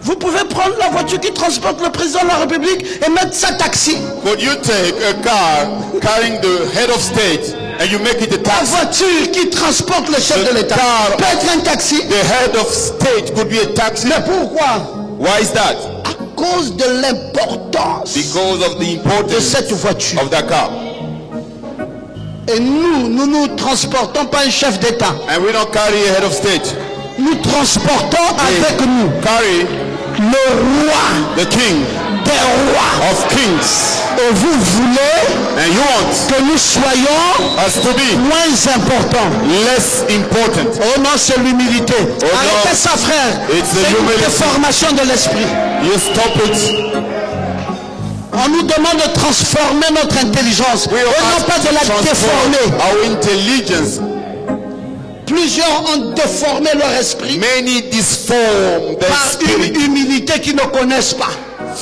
Vous pouvez prendre la voiture qui transporte le président de la République et mettre ça taxi. Could you take a car carrying the head of state and you make it a La taxi. voiture qui transporte le chef de l'État peut être un taxi. The head of state could be a taxi. Mais pourquoi? Why is that? À cause de l'importance Because of the de importance cette voiture. of that car. Et nous ne transportons pas un chef d'État. And we don't carry a head of state. Nous transportons avec nous Carry le roi the king des rois. of kings. Et vous voulez And you want que nous soyons us to be moins importants. less important. Oh non, c'est l'humilité. Arrêtez non. ça, frère. It's the C'est une humility. déformation de l'esprit. You stop it. On nous demande de transformer notre intelligence. We Et non pas de la déformer. our intelligence. Plusieurs ont déformé leur esprit Many disform their par spirit une humilité qu'ils ne connaissent pas.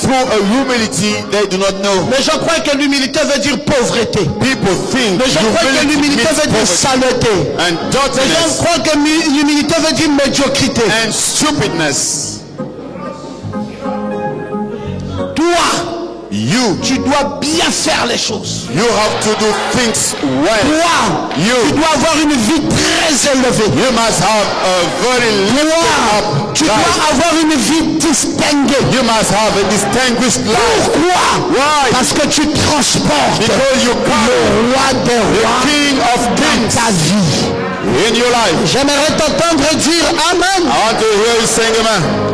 through a humility they do not know. Les gens croient que l'humilité veut dire pauvreté. People think Les gens croient que humility l'humilité means veut dire poverty saleté. and Les gens dirtiness croient que l'humilité veut dire médiocrité. and stupidness. Toi, tu dois bien faire les choses. You have to do things well. Toi, tu dois avoir une vie très élevée. You must have a very lifted Toi, up tu dois life. avoir une vie distinguée. You must have a distinguished life. Pourquoi? Why? Parce que tu transportes Because you carry le roi des the rois King of dans Kings ta vie. in your life. J'aimerais t'entendre dire Amen. I want to hear you saying amen.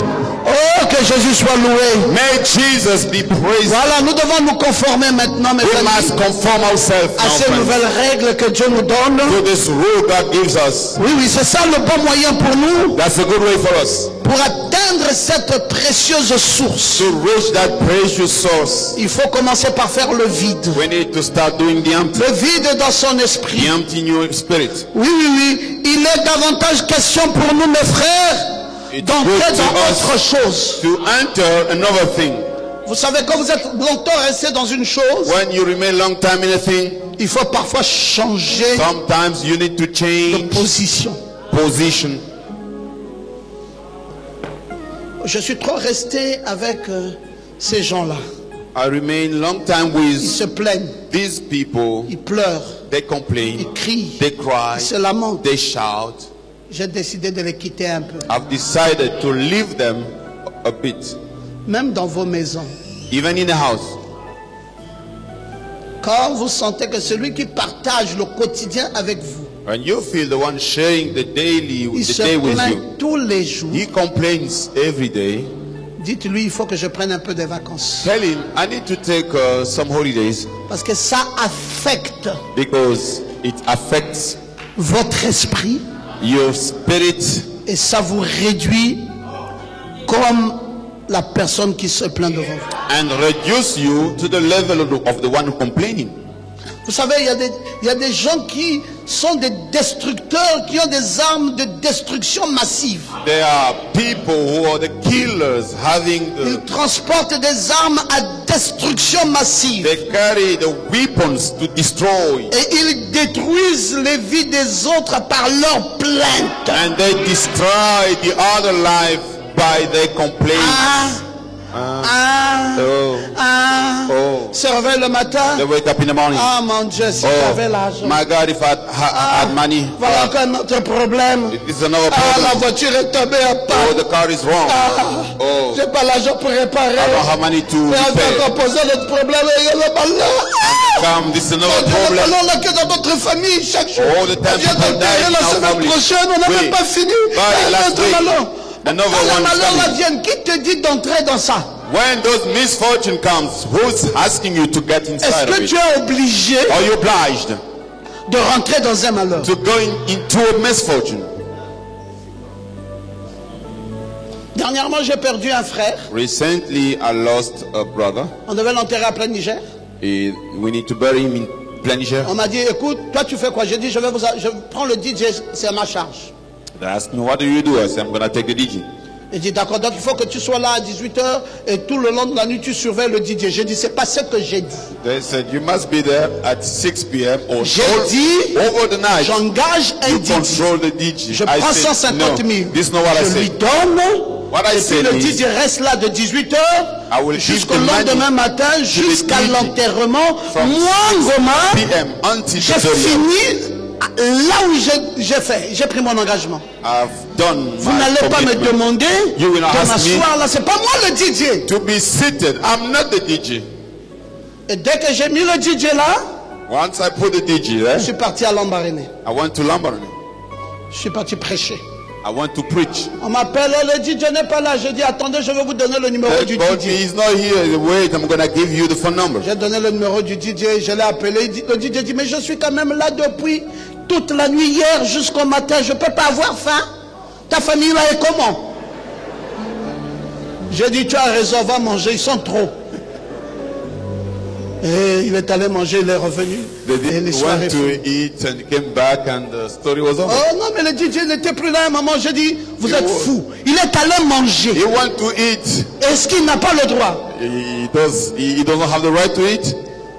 Oh, que Jésus soit loué. May Jesus be praised. Voilà, nous devons nous conformer maintenant, mes We amis, must conform ourselves à now, ces friends, nouvelles règles que Dieu nous donne. to this rule God gives us. Oui, oui, c'est ça le bon moyen pour nous, That's a good way for us pour atteindre cette précieuse source. to reach that precious source. Il faut commencer par faire le vide. We need to start doing the empty. Le vide dans son esprit. The empty in your spirit. Oui, oui, oui. Il est davantage question pour nous, mes frères, It's d'entrer good to dans us autre chose. to enter another thing. Vous savez, quand vous êtes longtemps resté dans une chose, When you remain long time in a thing, il faut parfois changer sometimes you need to de change position. position. Je suis trop resté avec ces gens-là. I remain long time Ils with se plaignent, these people. ils pleurent, They complain, ils crient, they cry, ils se lamentent. they shout. J'ai décidé de les quitter un peu. I've decided to leave them a bit, Même dans vos maisons. even in the house. Quand vous sentez que celui qui partage le quotidien avec vous, When you feel the one sharing the il day se with plaint you, tous les jours, he complains every day. dites-lui, il faut que je prenne un peu de vacances. Tell him, I need to take some holidays Parce que ça affecte because it affects votre esprit your spirit et ça vous réduit comme la personne qui se plaint devant vous. and reduce you to the level of the one complaining. Vous savez, il y a des gens qui sont des destructeurs, qui ont des armes de destruction massive. There are people who are the killers having Ils transportent des armes à destruction massive. they carry the weapons to destroy Et ils détruisent les vies des autres par leurs plaintes. and they destroy the other life by their complaints. Oh. Se réveille le matin. They wake up in the morning. Ah mon Dieu, si j'avais l'argent. My God, if I had money. Voilà encore notre problème. This is another Ah, la problem. voiture est tombée à Oh, part. the car is wrong. Oh, J'ai pas l'argent pour réparer. I don't have money to Mais on va repair. encore poser notre problème et le malheur. Come, this is another Le problem. malheur là que dans notre famille chaque jour. All the time On vient people d'enterrer die in la our semaine family. prochaine, on n'a Oui. même pas fini. But Et last notre week, malheur. another Quand one le is malheur là coming. vient, qui te dit d'entrer dans ça? When those misfortune comes, who's asking you to get Est-ce inside que of tu it? es obligé Are you obliged de rentrer dans un malheur? to go into a misfortune? Dernièrement, j'ai perdu un frère. Recently, I lost a brother. On devait l'enterrer à plein Niger. We need to bury him in plain Niger. On m'a dit, écoute, toi tu fais quoi? J'ai dit, je prends le DJ, c'est à ma charge. They asked me, what do you do? I said, I'm going to take the DJ. Il dit, d'accord, donc il faut que tu sois là à 18h et tout le long de la nuit tu surveilles le DJ. J'ai dit, c'est pas ce que j'ai dit. They said, you must be there at 6 p.m. or J'ai dit, over the night. j'engage un You DJ. control the DJ. Je I prends said, 150 000. no, this is not what I Je lui said. donne Et puis le DJ reste là de 18h jusqu'au lendemain matin, jusqu'à l'enterrement. Moi, Ngoma, j'ai fini là où j'ai pris mon engagement. Vous n'allez pas me demander de m'asseoir là. C'est pas moi le DJ. To be seated. I'm not the DJ. Et dès que j'ai mis le DJ là, once I put the DJ there, je suis parti à Lambaréné. I went to Lambaréné. Je suis parti prêcher. I want to preach. On m'appelle, le DJ n'est pas là. Je dis, attendez, je vais vous donner le numéro du DJ. He's not here. Wait, I'm going to give you the phone number. J'ai donné le numéro du DJ, je l'ai appelé. Le DJ dit, mais je suis quand même là depuis toute la nuit hier jusqu'au matin. Je ne peux pas avoir faim. Ta famille là est comment? J'ai dit, tu as raison, va manger, ils sont trop. Et il est allé manger, il est revenu. Et l'histoire est finie. Oh non, mais le DJ n'était plus là à un moment. J'ai dit, vous êtes fous. Il est allé manger. Est-ce qu'il n'a pas le droit? He doesn't have the right to eat.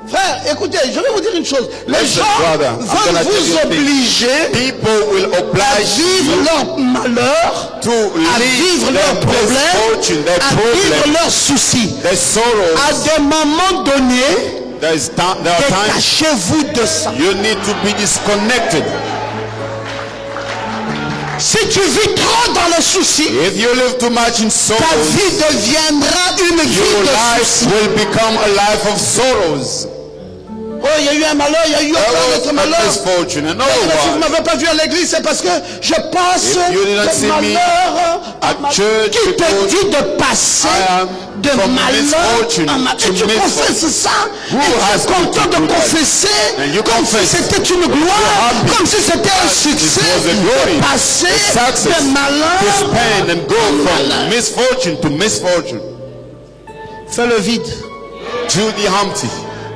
Frère, écoutez, je vais vous dire une chose. Les gens vont vous obliger à vivre leur malheur, à vivre leurs problèmes, à vivre leurs soucis. À des moments donnés, détachez-vous de ça. You need to be disconnected. Si tu vis trop dans le souci, if you live too much in sorrows, ta vie deviendra une vie de soucis. Your life will become a life of sorrows. Oh, il y a eu un malheur, il y a eu un autre malheur. Si vous ne m'avez pas vu à l'église, c'est parce que je passe de malheur à qui te dit de passer de malheur à malheur. Et tu confesses ça, et tu es content de confesser comme si c'était une gloire, comme si c'était un succès de passer de malheur à malheur. Fais le vide. Do the empty.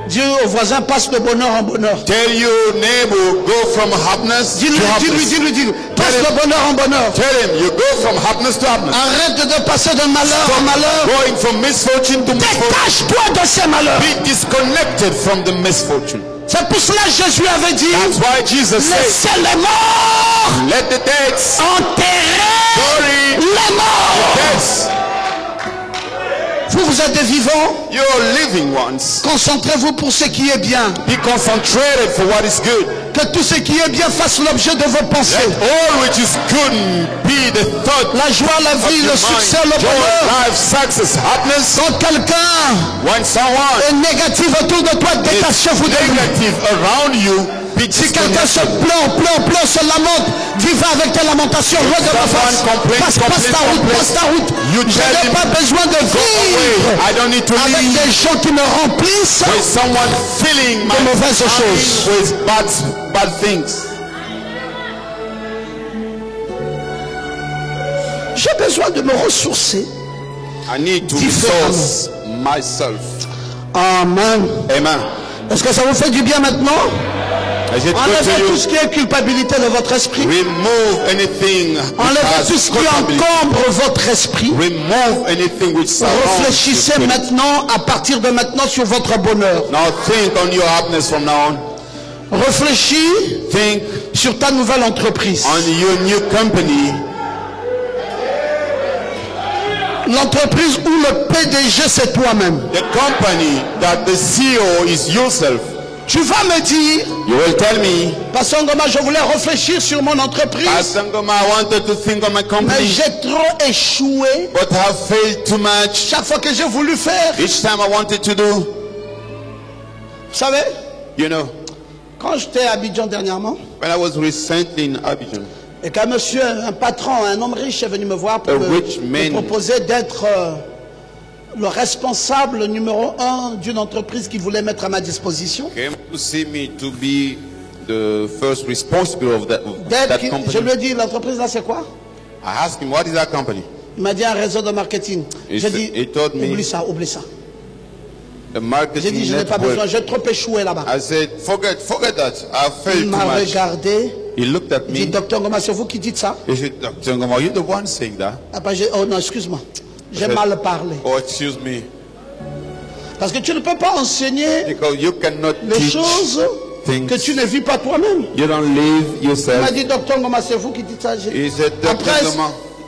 Dis au voisin, passe de bonheur en bonheur. Tell your neighbor, go from happiness to happiness. Dis-lui, passe de bonheur en bonheur. Tell him, you go from happiness to happiness. Arrête de passer de malheur en malheur. Going from misfortune to misfortune. Détache-toi de ces malheurs. Be disconnected from the misfortune. C'est pour cela que Jésus avait dit, that's why Jesus said, laissez les morts let the dead enterrer les morts. Vous êtes des vivants. You're living ones. Concentrez-vous pour ce qui est bien. Be concentrated for what is good. Que tout ce qui est bien fasse l'objet de vos pensées. Let all which is good be the thought. La joie, la vie, le succès, le bonheur. Life, success, happiness. Quand quelqu'un est négatif autour de toi, détachez-vous de lui. Negative around you. Si quelqu'un se pleure, se lamente, vive avec tes lamentations, loin de ma face. Passe ta route. Je n'ai pas besoin de vivre avec des gens qui me remplissent de mauvaises choses. Bad things. J'ai besoin de me ressourcer. I need to resource myself. Amen. Amen. Est-ce que ça vous fait du bien maintenant? Enlevez tout ce qui est culpabilité de votre esprit. Remove anything. Enlevez tout ce qui encombre votre esprit. Remove anything which réfléchissez maintenant, à partir de maintenant, sur votre bonheur. Now think on your happiness from now on. Réfléchis sur ta nouvelle entreprise. On your new company. L'entreprise où le PDG c'est toi-même. The company that the CEO is yourself. Tu vas me dire, you will tell me, Pasteur Ngoma, je voulais réfléchir sur mon entreprise. Pasteur Ngoma, I wanted to think on my company. Mais j'ai trop échoué. But I have failed too much. Chaque fois que j'ai voulu faire. Each time I wanted to do. Vous savez? You know. Quand j'étais à Abidjan dernièrement. When I was recently in Abidjan. Et qu'un monsieur, un patron, un homme riche est venu me voir pour me proposer d'être le responsable numéro 1 d'une entreprise qu'il voulait mettre à ma disposition. Came to see me to be the first responsible of that company. Je lui ai dit, l'entreprise là c'est quoi? I asked him, what is that company? Il m'a dit un réseau de marketing. J'ai dit, oublie ça. J'ai dit, je n'ai pas besoin, j'ai trop échoué là-bas. I said, forget that. I failed too much. Il m'a regardé. He looked at me. Il dit, Docteur Ngoma, c'est vous qui dites ça? He said, Docteur Ngoma, you're the one saying that. Oh non, excuse-moi. J'ai mal parlé. Oh, excuse me. Parce que tu ne peux pas enseigner les choses que tu ne vis pas toi-même. You don't live yourself. Il m'a dit, Docteur Ngoma, c'est vous qui dites ça. He said, après,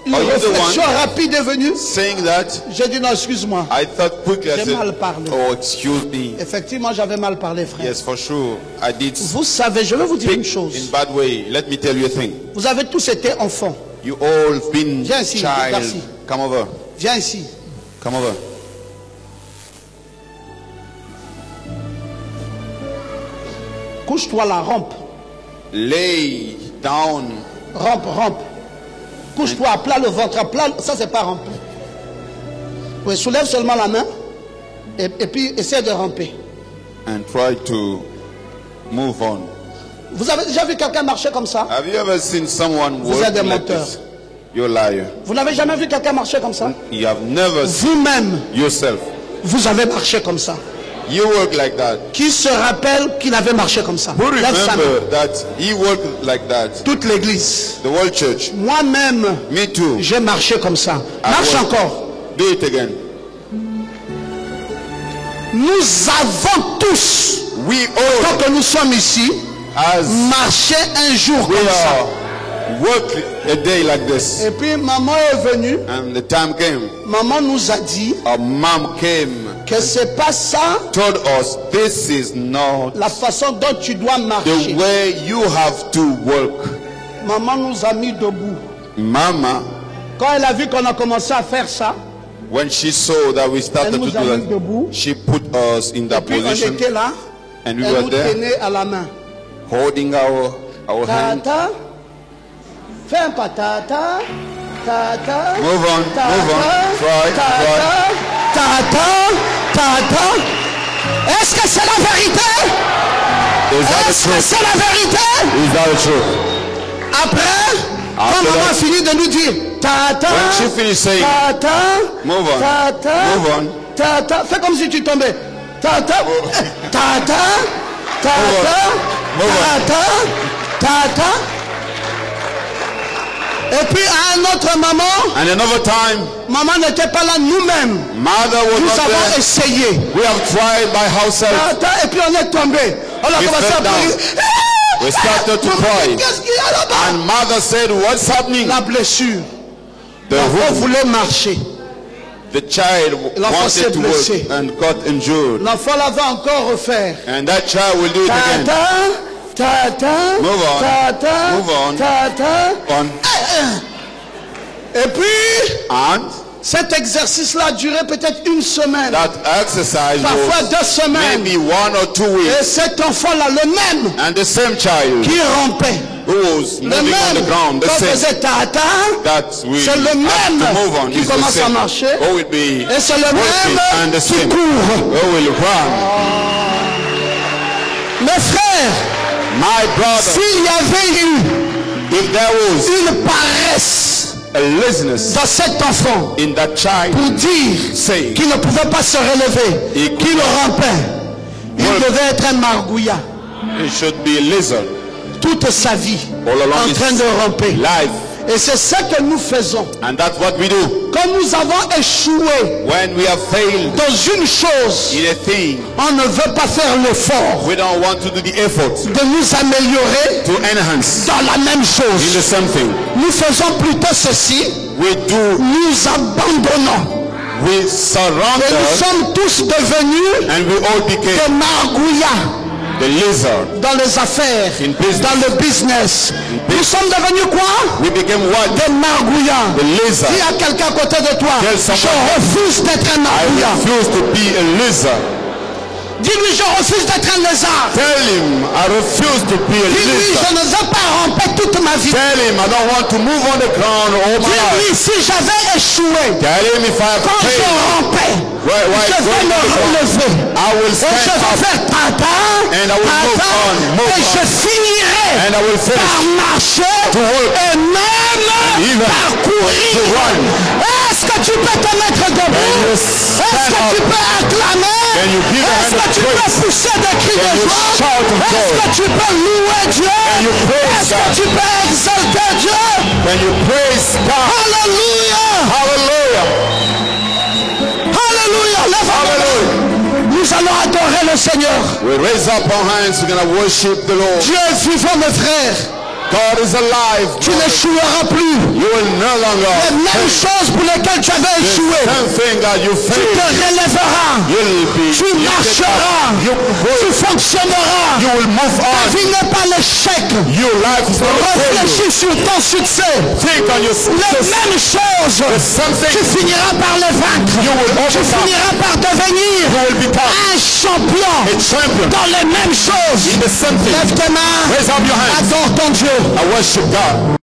une réflexion rapide est venue. Saying that, j'ai dit non, excuse-moi. I thought quickly. J'ai mal parlé. Oh, excuse me. Effectivement, j'avais mal parlé, frère. Yes, for sure. I did. Vous savez, je vais vous dire une chose. In bad way. Let me tell you a thing. Vous avez tous été enfants. You all been Viens ici, child. merci. Come over. Viens ici. Come over. Couche-toi là, rampe. Lay down. Rampe, rampe. Couche-toi à plat le ventre, à plat. Ça, c'est pas ramper. Oui, soulève seulement la main. Et puis, essaie de ramper. And try to move on. Vous avez déjà vu quelqu'un marcher comme ça? Have you ever seen someone Vous êtes des like menteurs. this? You're a liar. Vous n'avez jamais vu quelqu'un marcher comme ça? You have never seen Vous-même, yourself. vous avez marché comme ça. You work like that. Qui se rappelle qu'il avait marché comme ça? Who Lève sa main. remember that he worked like that? Toute l'église. The whole church. Moi-même, Me too. j'ai marché comme ça. I Marche work. encore. Do it again. Nous avons tous, We tant all que nous sommes ici, as marché un jour we comme ça. are work a day like this. Et puis maman est venue, And the time came. maman nous a dit Our mom came, que c'est pas ça told us this is not la façon dont tu dois the marcher. way you have to work. Maman nous a mis debout. Mama, Quand elle a vu qu'on a commencé à faire ça, when she saw that we started elle to nous a do mis debout. that, she put us in Et that puis on position, était là, and we elle were nous there tenait à la main. holding our hand. Tata, fais un pas, tata, tata, Move on, tata, move on. Try, tata, tata. Est-ce que c'est la vérité? Is that the Est-ce que truth? c'est la vérité? Is that the truth? Après, quand After maman a that, fini de nous dire, tata, when she finished saying, tata, move on, tata, move on, tata, fais comme si tu tombais. Tata, tata, tata, Move on. tata, tata. Et puis à un autre moment, and another time, maman n'était pas là nous-mêmes. mother was Nous not avons there. essayé. We have tried by ourselves. Tata, et puis on est tombé. On a We commencé à fell down. pleurer. We started to Maman, cry. qu'est-ce qu'il y a là-bas? And mother said, what's happening? La blessure. The L'enfant wound, voulait marcher. the child L'enfant s'est wanted to blessé. work and got injured. L'enfant là va encore refaire. And that child will do it again. Tata, tata, Move on. tata, Move on. tata. On. Et puis, And cet exercice-là a duré peut-être une semaine. that exercise Parfois was 2 semaines. maybe 1 or 2 Et weeks. cet enfant-là, le même, And the same child qui rampait, who was le moving on the même, ground, the quand same, faisait tata, that we c'est le have même to move on. qui Is the commence à same. marcher. Who will be et c'est le working and même the qui same. court. Who will run. Mes frères, My brother, s'il y avait eu if there was une paresse a laziness dans cet enfant in that child, pour dire say qu'il ne pouvait pas se relever, Il- qu'il rampait, il Well- devait être un margouillat it should be a lizard toute sa vie all along en his train de ramper. life. Et c'est ça que nous faisons. And that's what we do. Quand nous avons échoué When we have failed dans une chose, in a thing, on ne veut pas faire l'effort we don't want to do the effort de nous améliorer to enhance dans la même in the chose. same thing. Nous faisons plutôt ceci, We do, nous abandonnons. we Et nous surrender, sommes tous devenus and we all became des margouillas the lizard. dans les affaires, In business. dans le business. Nous sommes devenus quoi? We became what? Des margouillants. The lizard. S'il y a quelqu'un à côté de toi, Tell je someone. refuse d'être un I margouillant. refuse to be a lizard. Dis-lui, je refuse d'être un lézard. Tell him I refuse to be a Dis-lui, je lizard. ne veux pas ramper toute ma vie. Tell him I don't want to move on the ground all my Dis-lui, life. si j'avais échoué, Tell him if I have quand je failed, rampais, why je vais going me to the ground, relever. I will Et je stand vais up faire tata, and I will move tata, on, move et je on. finirai And I will par finish marcher to work. et même even par to courir. run. Est-ce que tu peux te mettre debout? Can you Est-ce stand que tu up? peux acclamer? Can you give a Est-ce hand que of tu peux praise? pousser des cris Can de you joie? shout of Est-ce joy? que tu peux louer Dieu? Can you praise Est-ce que God? tu peux exalter Dieu? Can you praise God? Alléluia! Hallelujah. Alléluia! Lève-toi. Nous allons adorer le Seigneur. We raise up our hands. We're going to worship the Lord. Dieu est vivant, mes frères. God is alive. Tu n'échoueras plus. You will no longer. Les mêmes choses pour lesquelles tu avais échoué. Tu te relèveras. Tu marcheras. Tu fonctionneras. Ta vie n'est pas l'échec. Réfléchis sur ton succès. Les mêmes choses. Tu finiras par les vaincre. Tu finiras par devenir un champion dans les mêmes choses. Lève tes mains. Adore ton Dieu. I worship God.